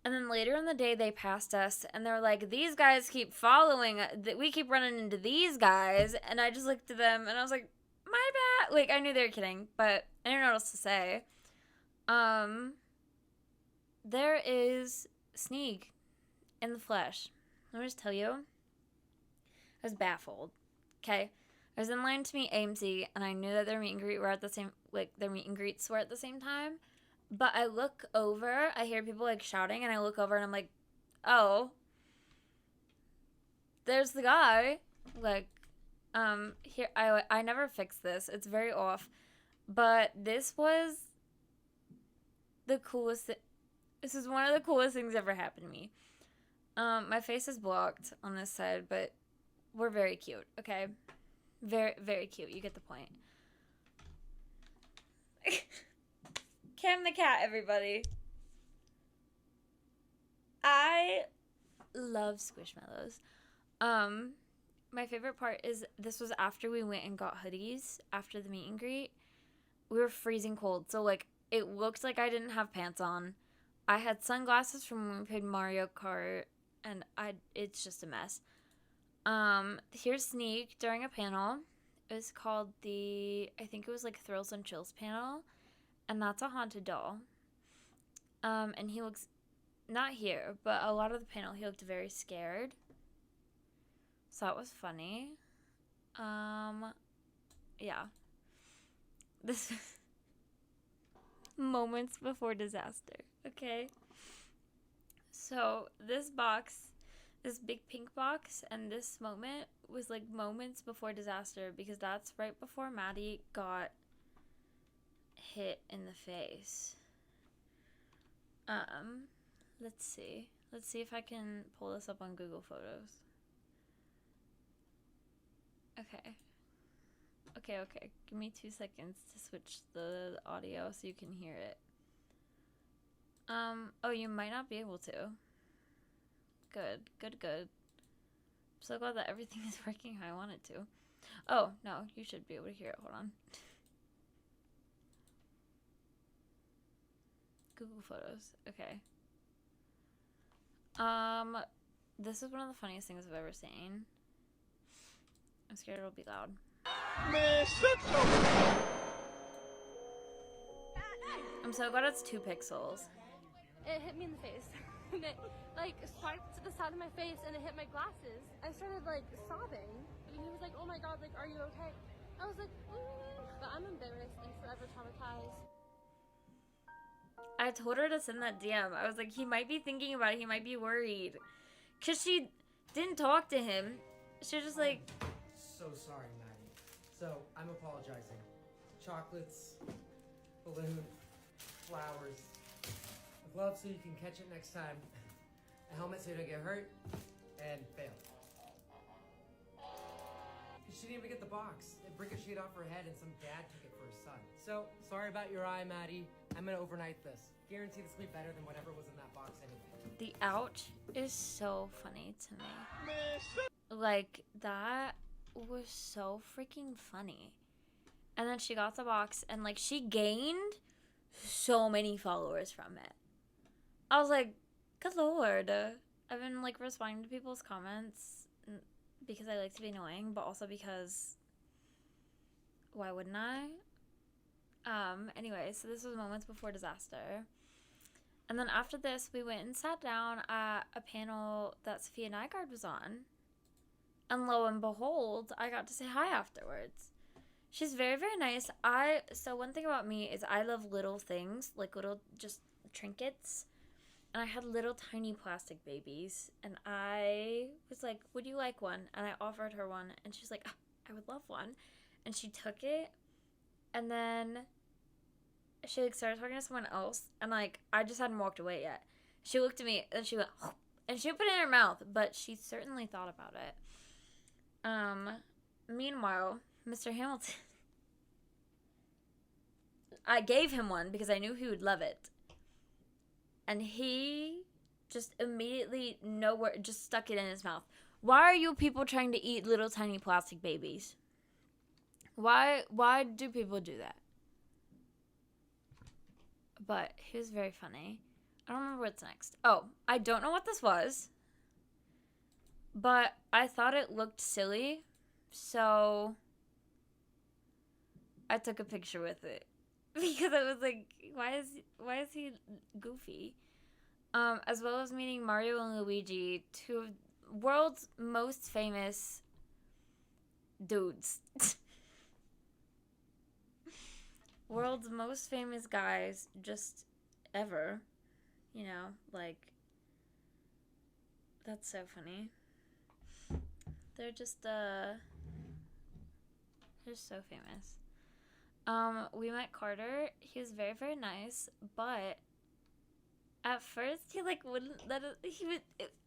And then later in the day, they passed us, and they're like, these guys keep following us. We keep running into these guys. And I just looked at them, and I was like, my bad. Like, I knew they were kidding, but I didn't know what else to say. There is Sneak in the flesh. Let me just tell you. I was baffled. Okay, I was in line to meet AMC, and I knew that their meet and greet were at the same, like their meet and greets were at the same time. But I look over, I hear people like shouting, and I look over, and I'm like, oh, there's the guy. Like, here I never fixed this. It's very off, but this was the coolest. This is one of the coolest things ever happened to me. My face is blocked on this side, but we're very cute, okay? Very, very cute. You get the point. Cam the cat, everybody. I love Squishmallows. My favorite part is this was after we went and got hoodies after the meet and greet. We were freezing cold, so like it looked like I didn't have pants on. I had sunglasses from when we played Mario Kart, and it's just a mess. Here's Sneak during a panel. It was called I think it was like Thrills and Chills panel, and that's a haunted doll. And he looks, not here, but a lot of the panel, he looked very scared. So that was funny. Yeah. This moments before disaster, okay? So this big pink box, and this moment was like moments before disaster, because that's right before Maddie got hit in the face. Let's see if I can pull this up on Google Photos. Okay. Give me 2 seconds to switch the audio so you can hear it. Oh, you might not be able to. Good. I'm so glad that everything is working how I want it to. Oh, no, you should be able to hear it. Hold on. Google Photos. Okay. This is one of the funniest things I've ever seen. I'm scared it'll be loud. I'm so glad it's 2 pixels. It hit me in the face. And it like swiped to the side of my face and it hit my glasses. I started like sobbing. And he was like, oh my god, like, are you okay? I was like, but I'm embarrassed and forever traumatized. I told her to send that DM. I was like, he might be thinking about it. He might be worried. Because she didn't talk to him. She was just like... So sorry, Maddie. So, I'm apologizing. Chocolates, balloon, flowers, a glove so you can catch it next time, a helmet so you don't get hurt, and bail. She didn't even get the box. It ricocheted off her head and some dad took it for his son. So, sorry about your eye, Maddie. I'm gonna overnight this. Guarantee this will be better than whatever was in that box anyway. The ouch is so funny to me. Like, that was so freaking funny. And then she got the box and, like, she gained so many followers from it. I was like, good lord. I've been, like, responding to people's comments because I like to be annoying, but also because why wouldn't I? Anyway, so this was moments before disaster. And then after this, we went and sat down at a panel that Sophia Nygaard was on. And lo and behold, I got to say hi afterwards. She's very, very nice. So one thing about me is I love little things, like little just trinkets. And I had little tiny plastic babies. And I was like, would you like one? And I offered her one. And she's like, oh, I would love one. And she took it. And then she like started talking to someone else. And like, I just hadn't walked away yet. She looked at me and she went, oh, and she put it in her mouth. But she certainly thought about it. Meanwhile, Mr. Hamilton, I gave him one because I knew he would love it. And he just immediately just stuck it in his mouth. Why are you people trying to eat little tiny plastic babies? Why do people do that? But he was very funny. I don't remember what's next. Oh, I don't know what this was. But I thought it looked silly. So I took a picture with it. Because I was like, why is he goofy? As well as meeting Mario and Luigi, 2 of world's most famous dudes. World's most famous guys just ever. You know, like, that's so funny. They're just, they're so famous. We met Carter. He was very, very nice, but at first he like wouldn't let us,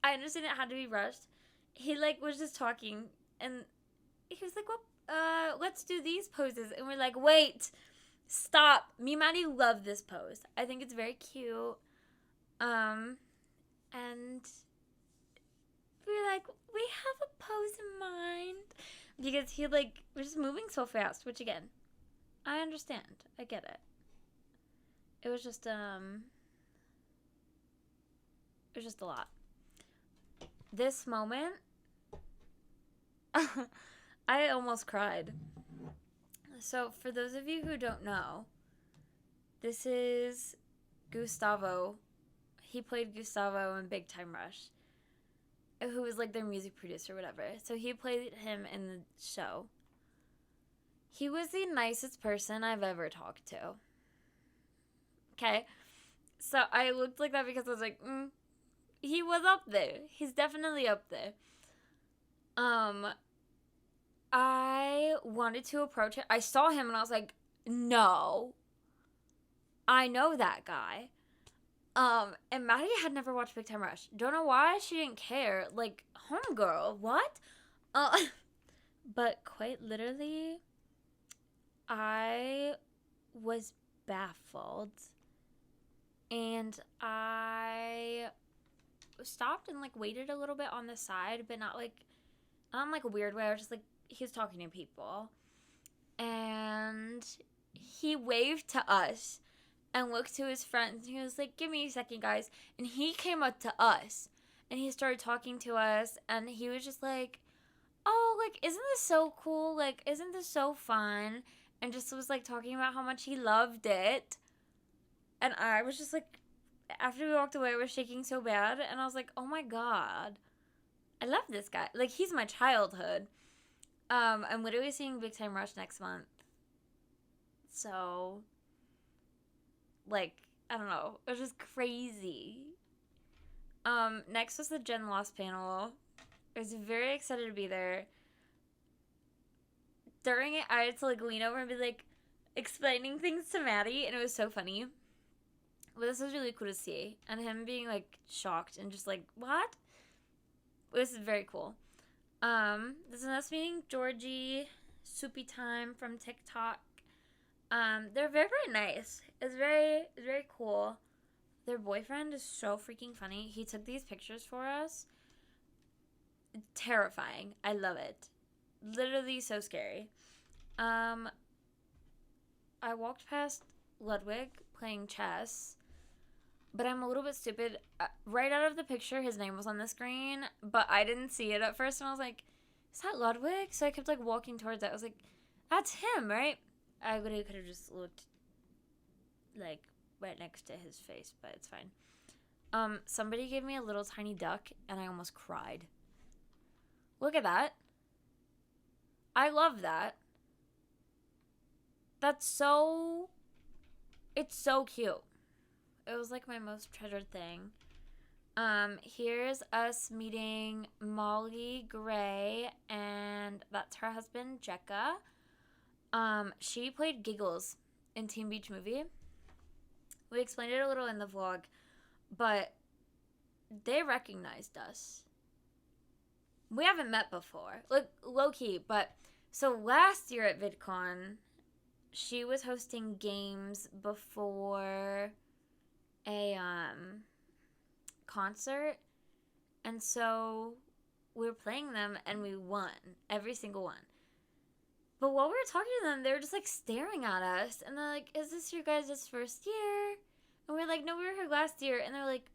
I understand it had to be rushed. He like was just talking and he was like, well, let's do these poses. And we're like, wait, stop. Me and Maddie love this pose. I think it's very cute. And we were like, we have a pose in mind. Because he like was just moving so fast, which again, I understand. I get it. It was just a lot. This moment, I almost cried. So, for those of you who don't know, this is Gustavo. He played Gustavo in Big Time Rush, who was like their music producer or whatever. So, he played him in the show. He was the nicest person I've ever talked to. Okay? So I looked like that because I was like, he was up there. He's definitely up there. I wanted to approach him. I saw him and I was like, no. I know that guy. And Maddie had never watched Big Time Rush. Don't know why she didn't care. Like, homegirl, what? But quite literally, I was baffled, and I stopped and like waited a little bit on the side, but not in like a weird way. I was just like, he was talking to people, and he waved to us and looked to his friends, and he was like, give me a second, guys. And he came up to us and he started talking to us, and he was just like, oh, like, isn't this so cool? Like, isn't this so fun? And just was, like, talking about how much he loved it. And I was just, like, after we walked away, I was shaking so bad. And I was like, oh, my God. I love this guy. Like, he's my childhood. I'm literally seeing Big Time Rush next month. So, like, I don't know. It was just crazy. Next was the Gen Lost panel. I was very excited to be there. During it, I had to, like, lean over and be, like, explaining things to Maddie, and it was so funny. But this was really cool to see. And him being, like, shocked and just, like, what? This is very cool. This is us meeting Georgie, Soupy Time from TikTok. They're very, very nice. It's very cool. Their boyfriend is so freaking funny. He took these pictures for us. Terrifying. I love it. Literally so scary. I walked past Ludwig playing chess, but I'm a little bit stupid. Right out of the picture, his name was on the screen, but I didn't see it at first, and I was like, is that Ludwig? So I kept, like, walking towards it. I was like, that's him, right? I literally could have just looked, like, right next to his face, but it's fine. Somebody gave me a little tiny duck, and I almost cried. Look at that. I love that. That's so... It's so cute. It was, like, my most treasured thing. Here's us meeting Molly Gray, and that's her husband, Jekka. She played Giggles in Teen Beach Movie. We explained it a little in the vlog, but they recognized us. We haven't met before, like, low-key, but so last year at VidCon, she was hosting games before a concert, and so we were playing them, and we won every single one. But while we were talking to them, they were just, like, staring at us, and they're like, is this your guys' first year? And we were like, no, we were here last year, and they're like,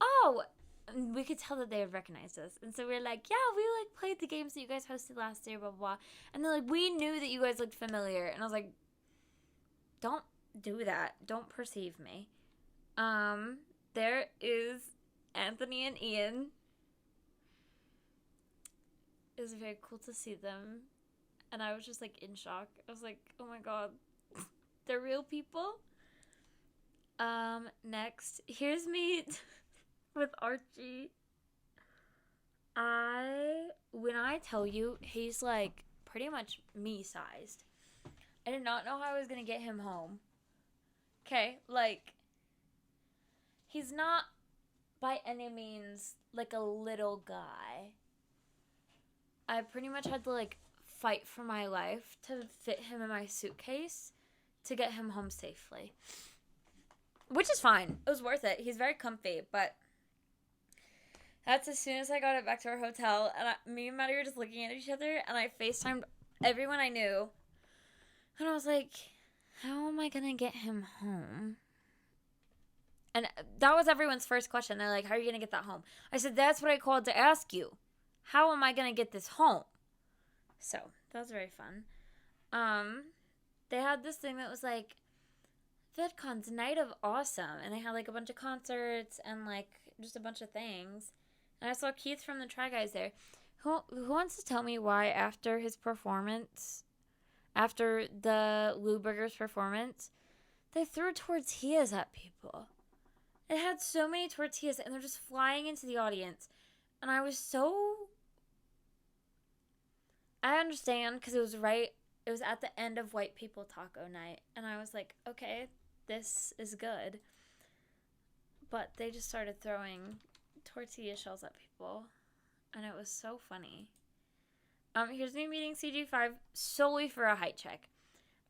oh, and we could tell that they had recognized us. And so we were like, yeah, we, like, played the games that you guys hosted last year, blah, blah, blah. And they're like, we knew that you guys looked familiar. And I was like, don't do that. Don't perceive me. There is Anthony and Ian. It was very cool to see them. And I was just, like, in shock. I was like, oh my God, they're real people. Next, here's me with Archie. When I tell you, he's, like, pretty much me-sized. I did not know how I was gonna get him home. Okay, like, he's not by any means, like, a little guy. I pretty much had to, like, fight for my life to fit him in my suitcase to get him home safely. Which is fine. It was worth it. He's very comfy, but that's as soon as I got it back to our hotel, and me and Maddie were just looking at each other, and I FaceTimed everyone I knew, and I was like, how am I gonna get him home? And that was everyone's first question. They're like, how are you gonna get that home? I said, that's what I called to ask you. How am I gonna get this home? So, that was very fun. They had this thing that was like, VidCon's Night of Awesome, and they had, like, a bunch of concerts and, like, just a bunch of things. And I saw Keith from the Try Guys there. Who wants to tell me why after his performance, after the Lou Burgers performance, they threw tortillas at people? It had so many tortillas, and they're just flying into the audience. And I was so... I understand, because it was at the end of White People Taco Night. And I was like, okay, this is good. But they just started throwing tortilla shells at people. And it was so funny. Here's me meeting CG5 solely for a height check.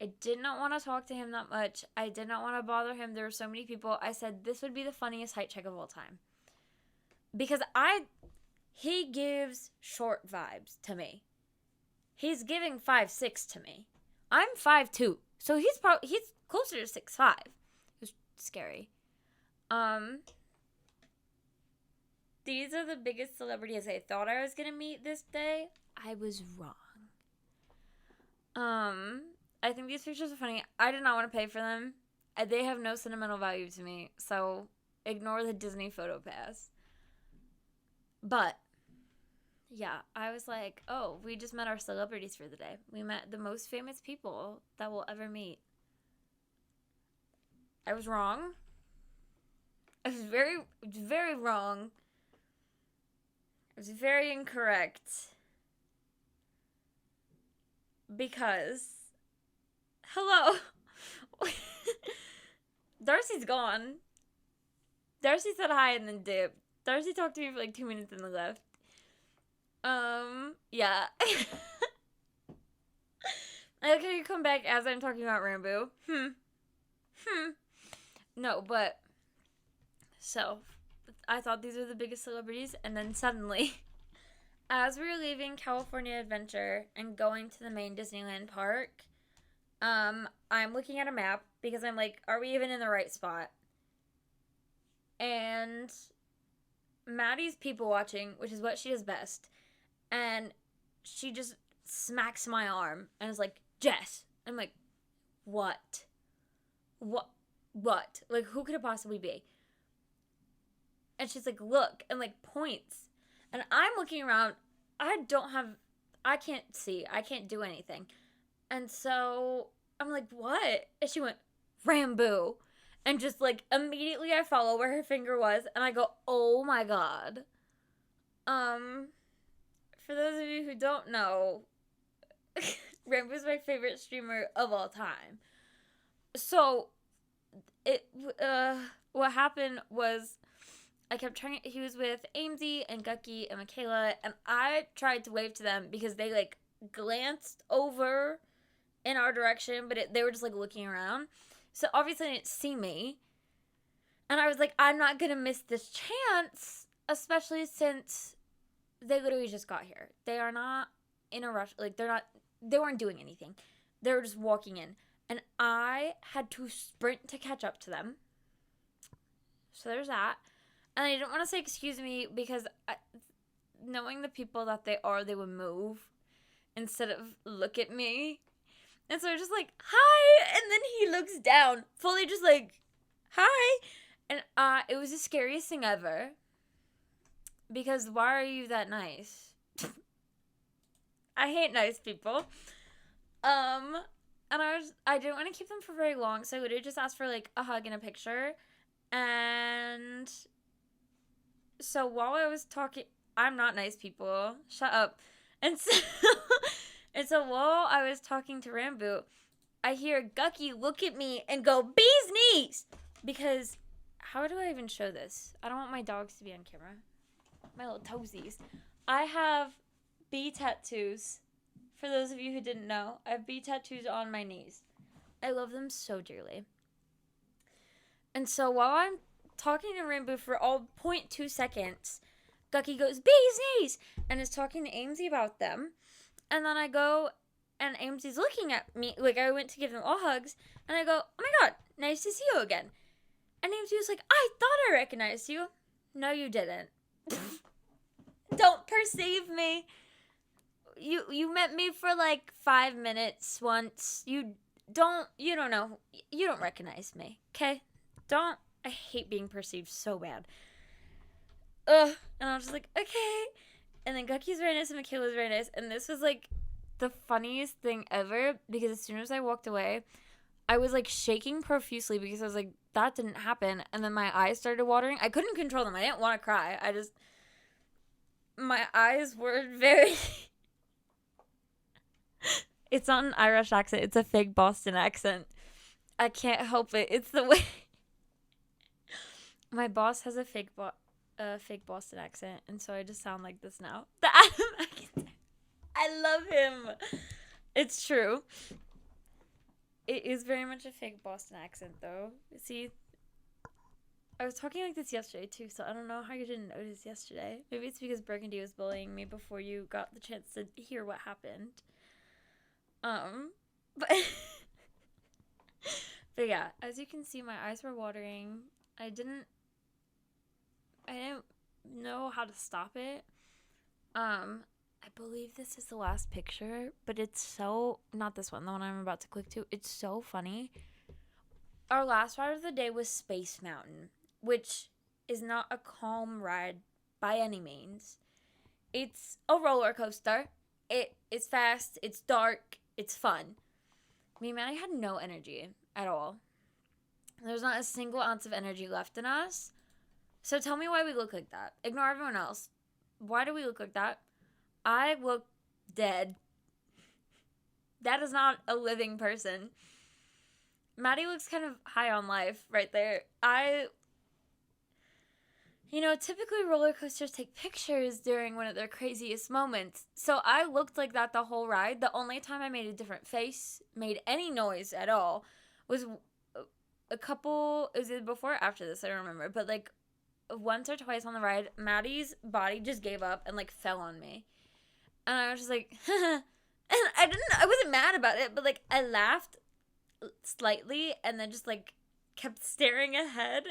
I did not want to talk to him that much. I did not want to bother him. There were so many people. I said this would be the funniest height check of all time. Because he gives short vibes to me. He's giving 5'6" to me. I'm 5'2", so he's closer to 6'5". It was scary. these are the biggest celebrities I thought I was gonna meet this day. I was wrong. I think these pictures are funny. I did not want to pay for them. They have no sentimental value to me, so ignore the Disney photo pass. But yeah, I was like, oh, we just met our celebrities for the day. We met the most famous people that we'll ever meet. I was wrong. I was very, very wrong. I was very incorrect. Because, hello. Darcy's gone. Darcy said hi and then dipped. Darcy talked to me for like 2 minutes and then left. Yeah. I like how you come back as I'm talking about RANBOO. No, but, so, I thought these were the biggest celebrities, and then suddenly, as we were leaving California Adventure and going to the main Disneyland park, I'm looking at a map, because I'm like, are we even in the right spot? And Maddie's people watching, which is what she does best, and she just smacks my arm, and is like, Jess. I'm like, what? What? Like, who could it possibly be? And she's like, look, and like points. And I'm looking around. I can't see. I can't do anything. And so I'm like, what? And she went, RANBOO. And just like immediately I follow where her finger was and I go, oh my God. For those of you who don't know, RANBOO's my favorite streamer of all time. So what happened was I kept trying. He was with Amesy and Gucky and Michaela, and I tried to wave to them because they like glanced over in our direction, but they were just like looking around. So obviously they didn't see me, and I was like, I'm not gonna miss this chance, especially since they literally just got here. They are not in a rush. Like they weren't doing anything. They were just walking in. And I had to sprint to catch up to them. So there's that. And I didn't want to say excuse me because knowing the people that they would move instead of look at me. And so I was just like, hi. And then he looks down, fully just like, hi. And it was the scariest thing ever. Because why are you that nice? I hate nice people. And I didn't want to keep them for very long, so I would have just asked for, like, a hug and a picture. And so while I was talking, I'm not nice people. Shut up. And so while I was talking to RANBOO, I hear Gucky look at me and go, bee's knees! Because, how do I even show this? I don't want my dogs to be on camera. My little toesies. I have bee tattoos. For those of you who didn't know, I have bee tattoos on my knees. I love them so dearly. And so while I'm talking to RANBOO for all 0.2 seconds, Gucky goes, bee's knees! And is talking to Amesy about them. And then I go, and Amesy's looking at me, like I went to give them all hugs, and I go, oh my God, nice to see you again. And Amesy was like, I thought I recognized you. No, you didn't. Don't perceive me. You met me for like 5 minutes once. You don't know. You don't recognize me, okay? I hate being perceived so bad. And I was just like, okay. And then Gucky's very nice and Michaela's very nice. And this was like the funniest thing ever because as soon as I walked away, I was like shaking profusely because I was like, that didn't happen. And then my eyes started watering. I couldn't control them. I didn't want to cry. My eyes were very... It's not an Irish accent. It's a fake Boston accent. I can't help it. It's the way... My boss has a fake Boston accent, and so I just sound like this now. The Adam accent. I love him. It's true. It is very much a fake Boston accent, though. See, I was talking like this yesterday, too, so I don't know how you didn't notice yesterday. Maybe it's because Burgundy was bullying me before you got the chance to hear what happened. But yeah, as you can see, my eyes were watering. I didn't know how to stop it. I believe this is the last picture, but it's so, not this one, the one I'm about to click to. It's so funny. Our last ride of the day was Space Mountain, which is not a calm ride by any means. It's a roller coaster. It is fast, it's dark, it's fun. Me and Maddie had no energy at all. There's not a single ounce of energy left in us. So tell me why we look like that. Ignore everyone else. Why do we look like that? I look dead. That is not a living person. Maddie looks kind of high on life right there. Typically roller coasters take pictures during one of their craziest moments. So I looked like that the whole ride. The only time I made a different face, made any noise at all, was a couple, is it before or after this? I don't remember. But like once or twice on the ride, Maddie's body just gave up and like fell on me. And I was just like, and I wasn't mad about it, but like I laughed slightly and then just like kept staring ahead.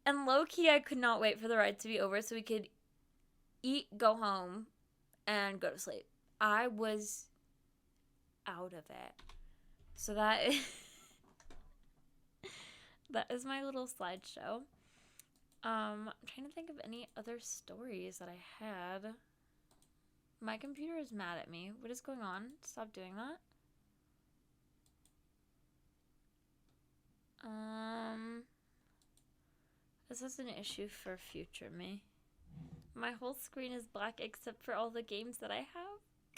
And low-key, I could not wait for the ride to be over so we could eat, go home, and go to sleep. I was out of it. So that is my little slideshow. I'm trying to think of any other stories that I had. My computer is mad at me. What is going on? Stop doing that. This is an issue for future me. My whole screen is black except for all the games that I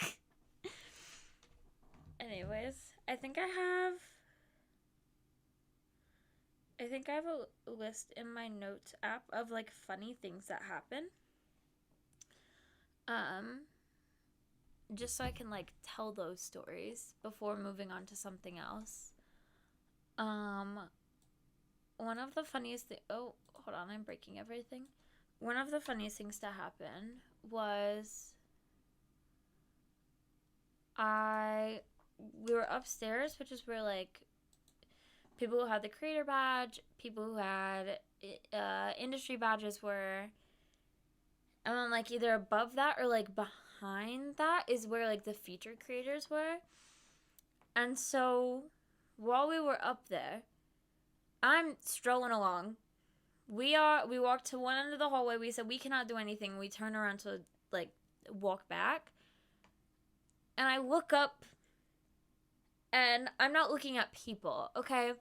have. Anyways, I think I have a list in my notes app of like funny things that happen. Just so I can like tell those stories before moving on to something else. One of the funniest oh, hold on, I'm breaking everything. One of the funniest things to happen was we were upstairs, which is where like people who had the creator badge, people who had industry badges were. And then like either above that or like behind that is where like the featured creators were. And so while we were up there, I'm strolling along. We walked to one end of the hallway. We said we cannot do anything. We turn around to like walk back. And I look up and I'm not looking at people, okay?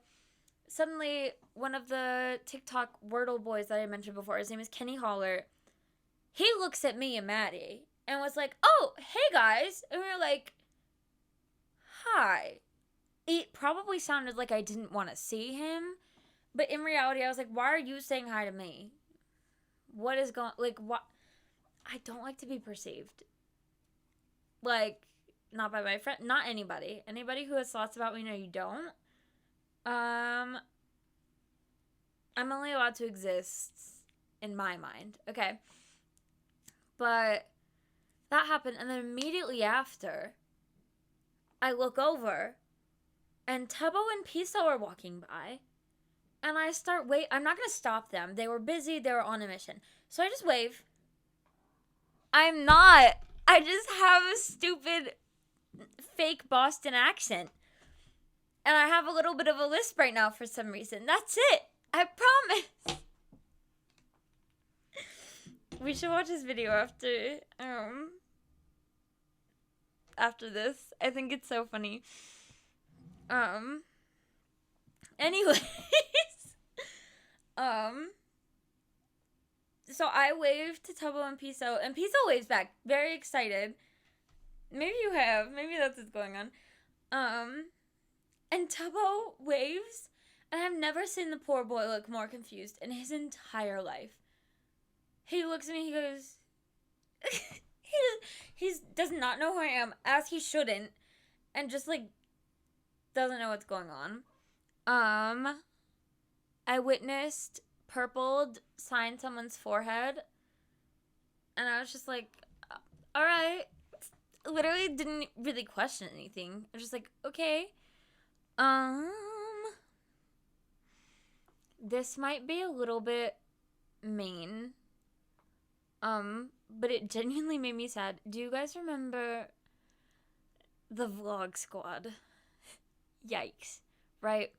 Suddenly, one of the TikTok Wordle boys that I mentioned before, his name is Kenny Holler, he looks at me and Maddie and was like, "Oh, hey guys." And we were like, "Hi." It probably sounded like I didn't want to see him, but in reality, I was like, "Why are you saying hi to me? What is going, like, what?" I don't like to be perceived. Like, not by my friend, not anybody. Anybody who has thoughts about me, no, you don't. I'm only allowed to exist in my mind, okay? But that happened, and then immediately after, I look over, and Tubbo and Piso are walking by, and I start I'm not going to stop them. They were busy. They were on a mission. So I just wave. I'm not. I just have a stupid fake Boston accent. And I have a little bit of a lisp right now for some reason. That's it. I promise. We should watch this video after this. I think it's so funny. Anyways. So I waved to Tubbo and Piso, and Piso waves back, very excited. Maybe you have. Maybe that's what's going on. And Tubbo waves, and I've never seen the poor boy look more confused in his entire life. He looks at me, he goes, he does not know who I am, as he shouldn't, and just, like, doesn't know what's going on. I witnessed purpled sign someone's forehead, and I was just like, alright. Literally didn't really question anything. I was just like, okay. This might be a little bit mean, But it genuinely made me sad. Do you guys remember the Vlog Squad? Yikes. Right?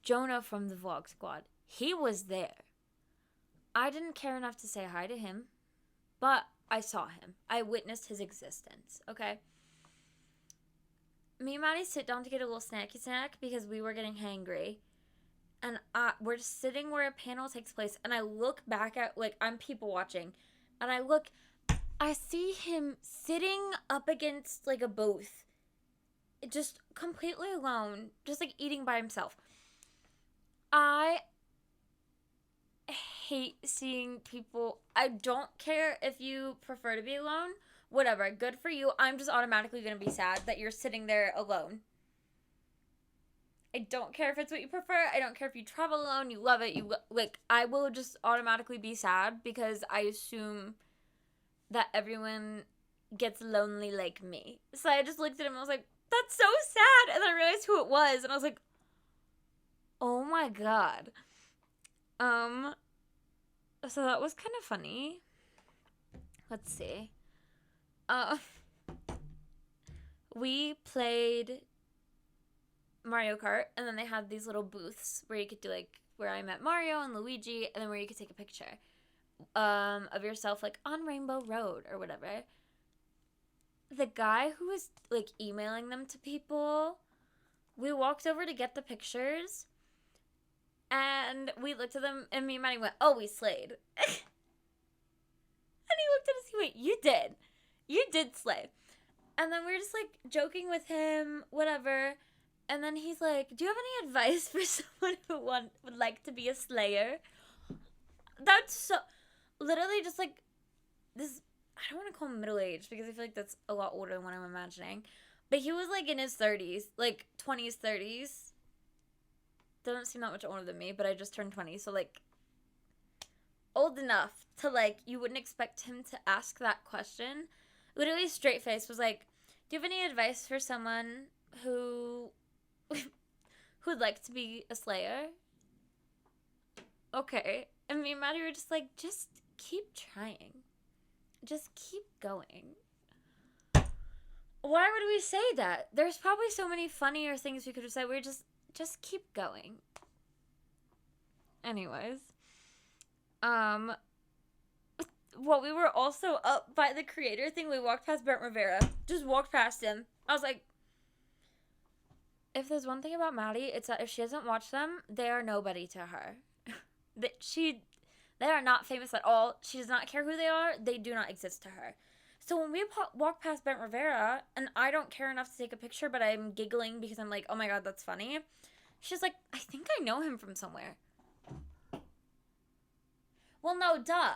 Jonah from the Vlog Squad. He was there. I didn't care enough to say hi to him, but I saw him. I witnessed his existence, okay? Me and Maddie sit down to get a little snacky snack because we were getting hangry. And we're just sitting where a panel takes place, and I look back at, like, I'm people watching, and I see him sitting up against, like, a booth, just completely alone, just, like, eating by himself. I hate seeing people. I don't care if you prefer to be alone. Whatever, good for you. I'm just automatically going to be sad that you're sitting there alone. I don't care if it's what you prefer. I don't care if you travel alone, you love it. I will just automatically be sad because I assume that everyone gets lonely like me. So I just looked at him and I was like, that's so sad. And then I realized who it was, and I was like, oh my god. So that was kind of funny. Let's see. We played Mario Kart, and then they had these little booths where you could do, like, where I met Mario and Luigi, and then where you could take a picture of yourself, like, on Rainbow Road or whatever. The guy who was, like, emailing them to people, we walked over to get the pictures, and we looked at them, and me and Maddie went, oh, we slayed. And he looked at us, he went, you did. You did slay. And then we were just, like, joking with him, whatever. And then he's like, do you have any advice for someone who would like to be a slayer? That's so... Literally just, like, this... I don't want to call him middle-aged because I feel like that's a lot older than what I'm imagining. But he was, like, in his 30s. Like, 20s, 30s. Doesn't seem that much older than me, but I just turned 20. So, like, old enough to, like, you wouldn't expect him to ask that question. Literally straight face was like, do you have any advice for someone who'd like to be a slayer? Okay. And me and Maddie were just like, just keep trying. Just keep going. Why would we say that? There's probably so many funnier things we could have said. We were just keep going. Anyways. Well, we were also up by the creator thing. We walked past Brent Rivera. Just walked past him. I was like, if there's one thing about Maddie, it's that if she doesn't watch them, they are nobody to her. They are not famous at all. She does not care who they are. They do not exist to her. So when we walk past Brent Rivera, and I don't care enough to take a picture, but I'm giggling because I'm like, oh my god, that's funny. She's like, I think I know him from somewhere. Well, no, duh.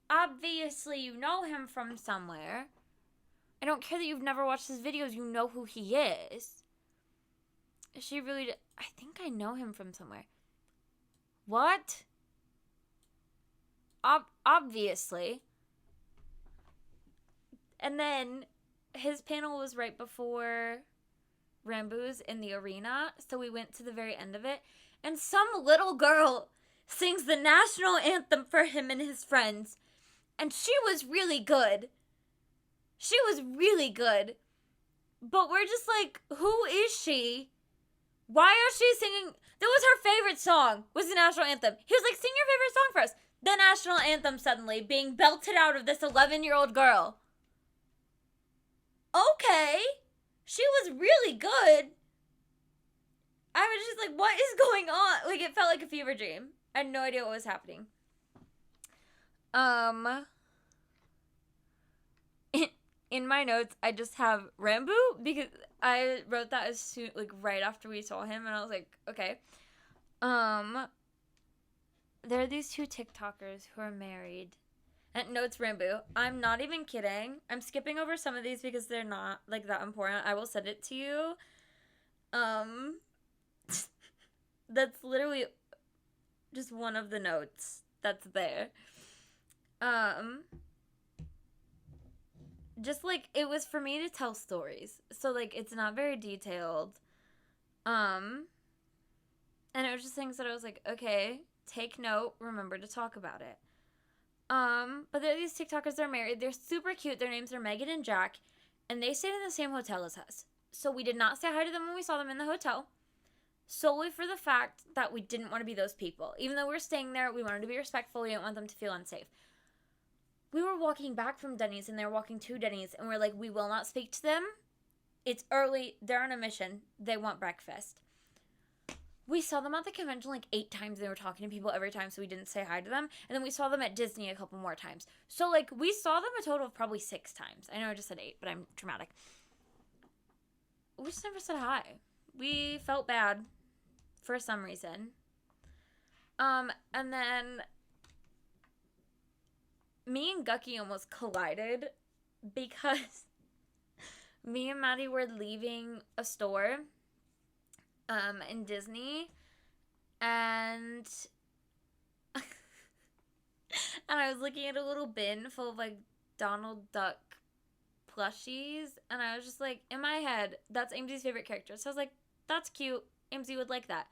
Obviously, you know him from somewhere. I don't care that you've never watched his videos. You know who he is. She really did. I think I know him from somewhere. What? Obviously. And then his panel was right before RANBOO's in the arena. So we went to the very end of it. And some little girl sings the national anthem for him and his friends. And she was really good. She was really good. But we're just like, who is she? Why are she singing? That was her favorite song, was the national anthem. He was like, sing your favorite song for us. The national anthem suddenly being belted out of this 11-year-old girl. Okay. She was really good. I was just like, what is going on? Like, it felt like a fever dream. I had no idea what was happening. In my notes, I just have RANBOO because I wrote that as soon, like, right after we saw him, and I was like, okay. There are these two TikTokers who are married. And notes RANBOO. I'm not even kidding. I'm skipping over some of these because they're not, like, that important. I will send it to you. That's literally just one of the notes that's there. Just, like, it was for me to tell stories. So, like, it's not very detailed. And it was just things that I was like, okay, take note, remember to talk about it. But there are these TikTokers, they're married. They're super cute. Their names are Megan and Jack. And they stayed in the same hotel as us. So we did not say hi to them when we saw them in the hotel. Solely for the fact that we didn't want to be those people. Even though we were staying there, we wanted to be respectful. We didn't want them to feel unsafe. We were walking back from Denny's and they were walking to Denny's. And we're like, we will not speak to them. It's early. They're on a mission. They want breakfast. We saw them at the convention like 8 times. They were talking to people every time, so we didn't say hi to them. And then we saw them at Disney a couple more times. So, like, we saw them a total of probably 6 times. I know I just said 8, but I'm dramatic. We just never said hi. We felt bad for some reason. And then me and Gucky almost collided because me and Maddie were leaving a store in Disney, and I was looking at a little bin full of like Donald Duck plushies, and I was just like, in my head, that's Amesie's favorite character. So I was like, that's cute. Amesie would like that.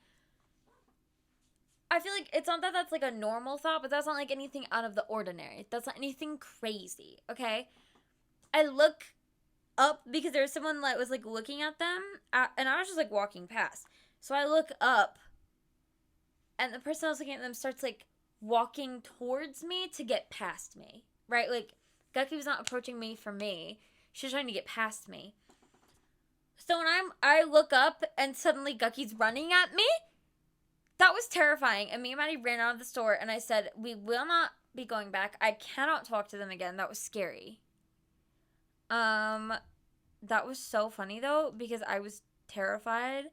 I feel like it's not that that's like a normal thought, but that's not like anything out of the ordinary. That's not anything crazy, okay? I look up because there was someone that was like looking at them, and I was just like walking past. So I look up, and the person I was looking at them starts like walking towards me to get past me, right? Like Gucky was not approaching me for me; she was trying to get past me. So when I look up and suddenly Gucky's running at me, that was terrifying. And me and Maddie ran out of the store, and I said, "We will not be going back. I cannot talk to them again." That was scary. That was so funny though, because I was terrified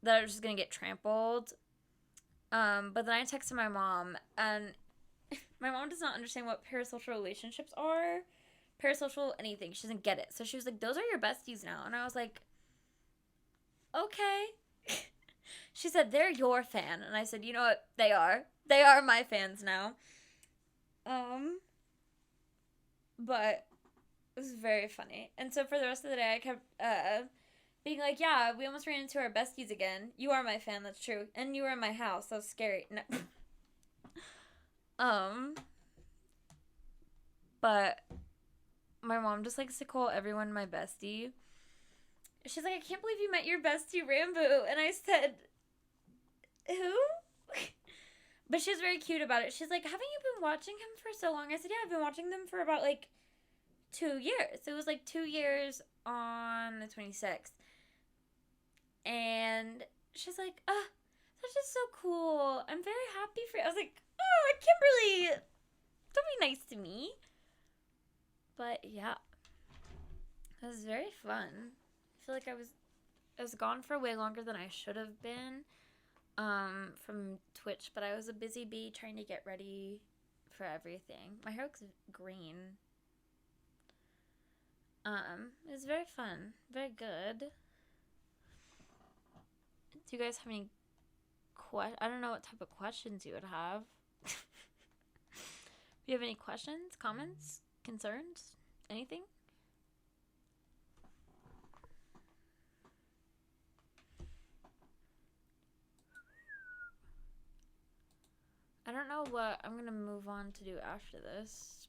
that I was just gonna get trampled. But then I texted my mom, and my mom does not understand what parasocial relationships are. Parasocial anything. She doesn't get it. So she was like, "Those are your besties now." And I was like, "Okay." She said, "They're your fan." And I said, "You know what? They are. They are my fans now." But it was very funny. And so for the rest of the day, I kept being like, "Yeah, we almost ran into our besties again. You are my fan, that's true. And you were in my house. That was scary." No. But my mom just likes to call everyone my bestie. She's like, "I can't believe you met your bestie, RANBOO." And I said, "Who?" But she was very cute about it. She's like, "Haven't you been watching him for so long?" I said, "Yeah, I've been watching them for about like 2 years." It was like 2 years on the 26th. And she's like, "Oh, that's just so cool. I'm very happy for you." I was like, "Oh, Kimberly, don't be nice to me." But yeah, it was very fun. I feel like I was gone for way longer than I should have been from Twitch, but I was a busy bee trying to get ready for everything. My hair looks green. It was very fun. Very good. Do you guys have any I don't know what type of questions you would have. Do you have any questions, comments, concerns, anything? I don't know what I'm gonna move on to do after this.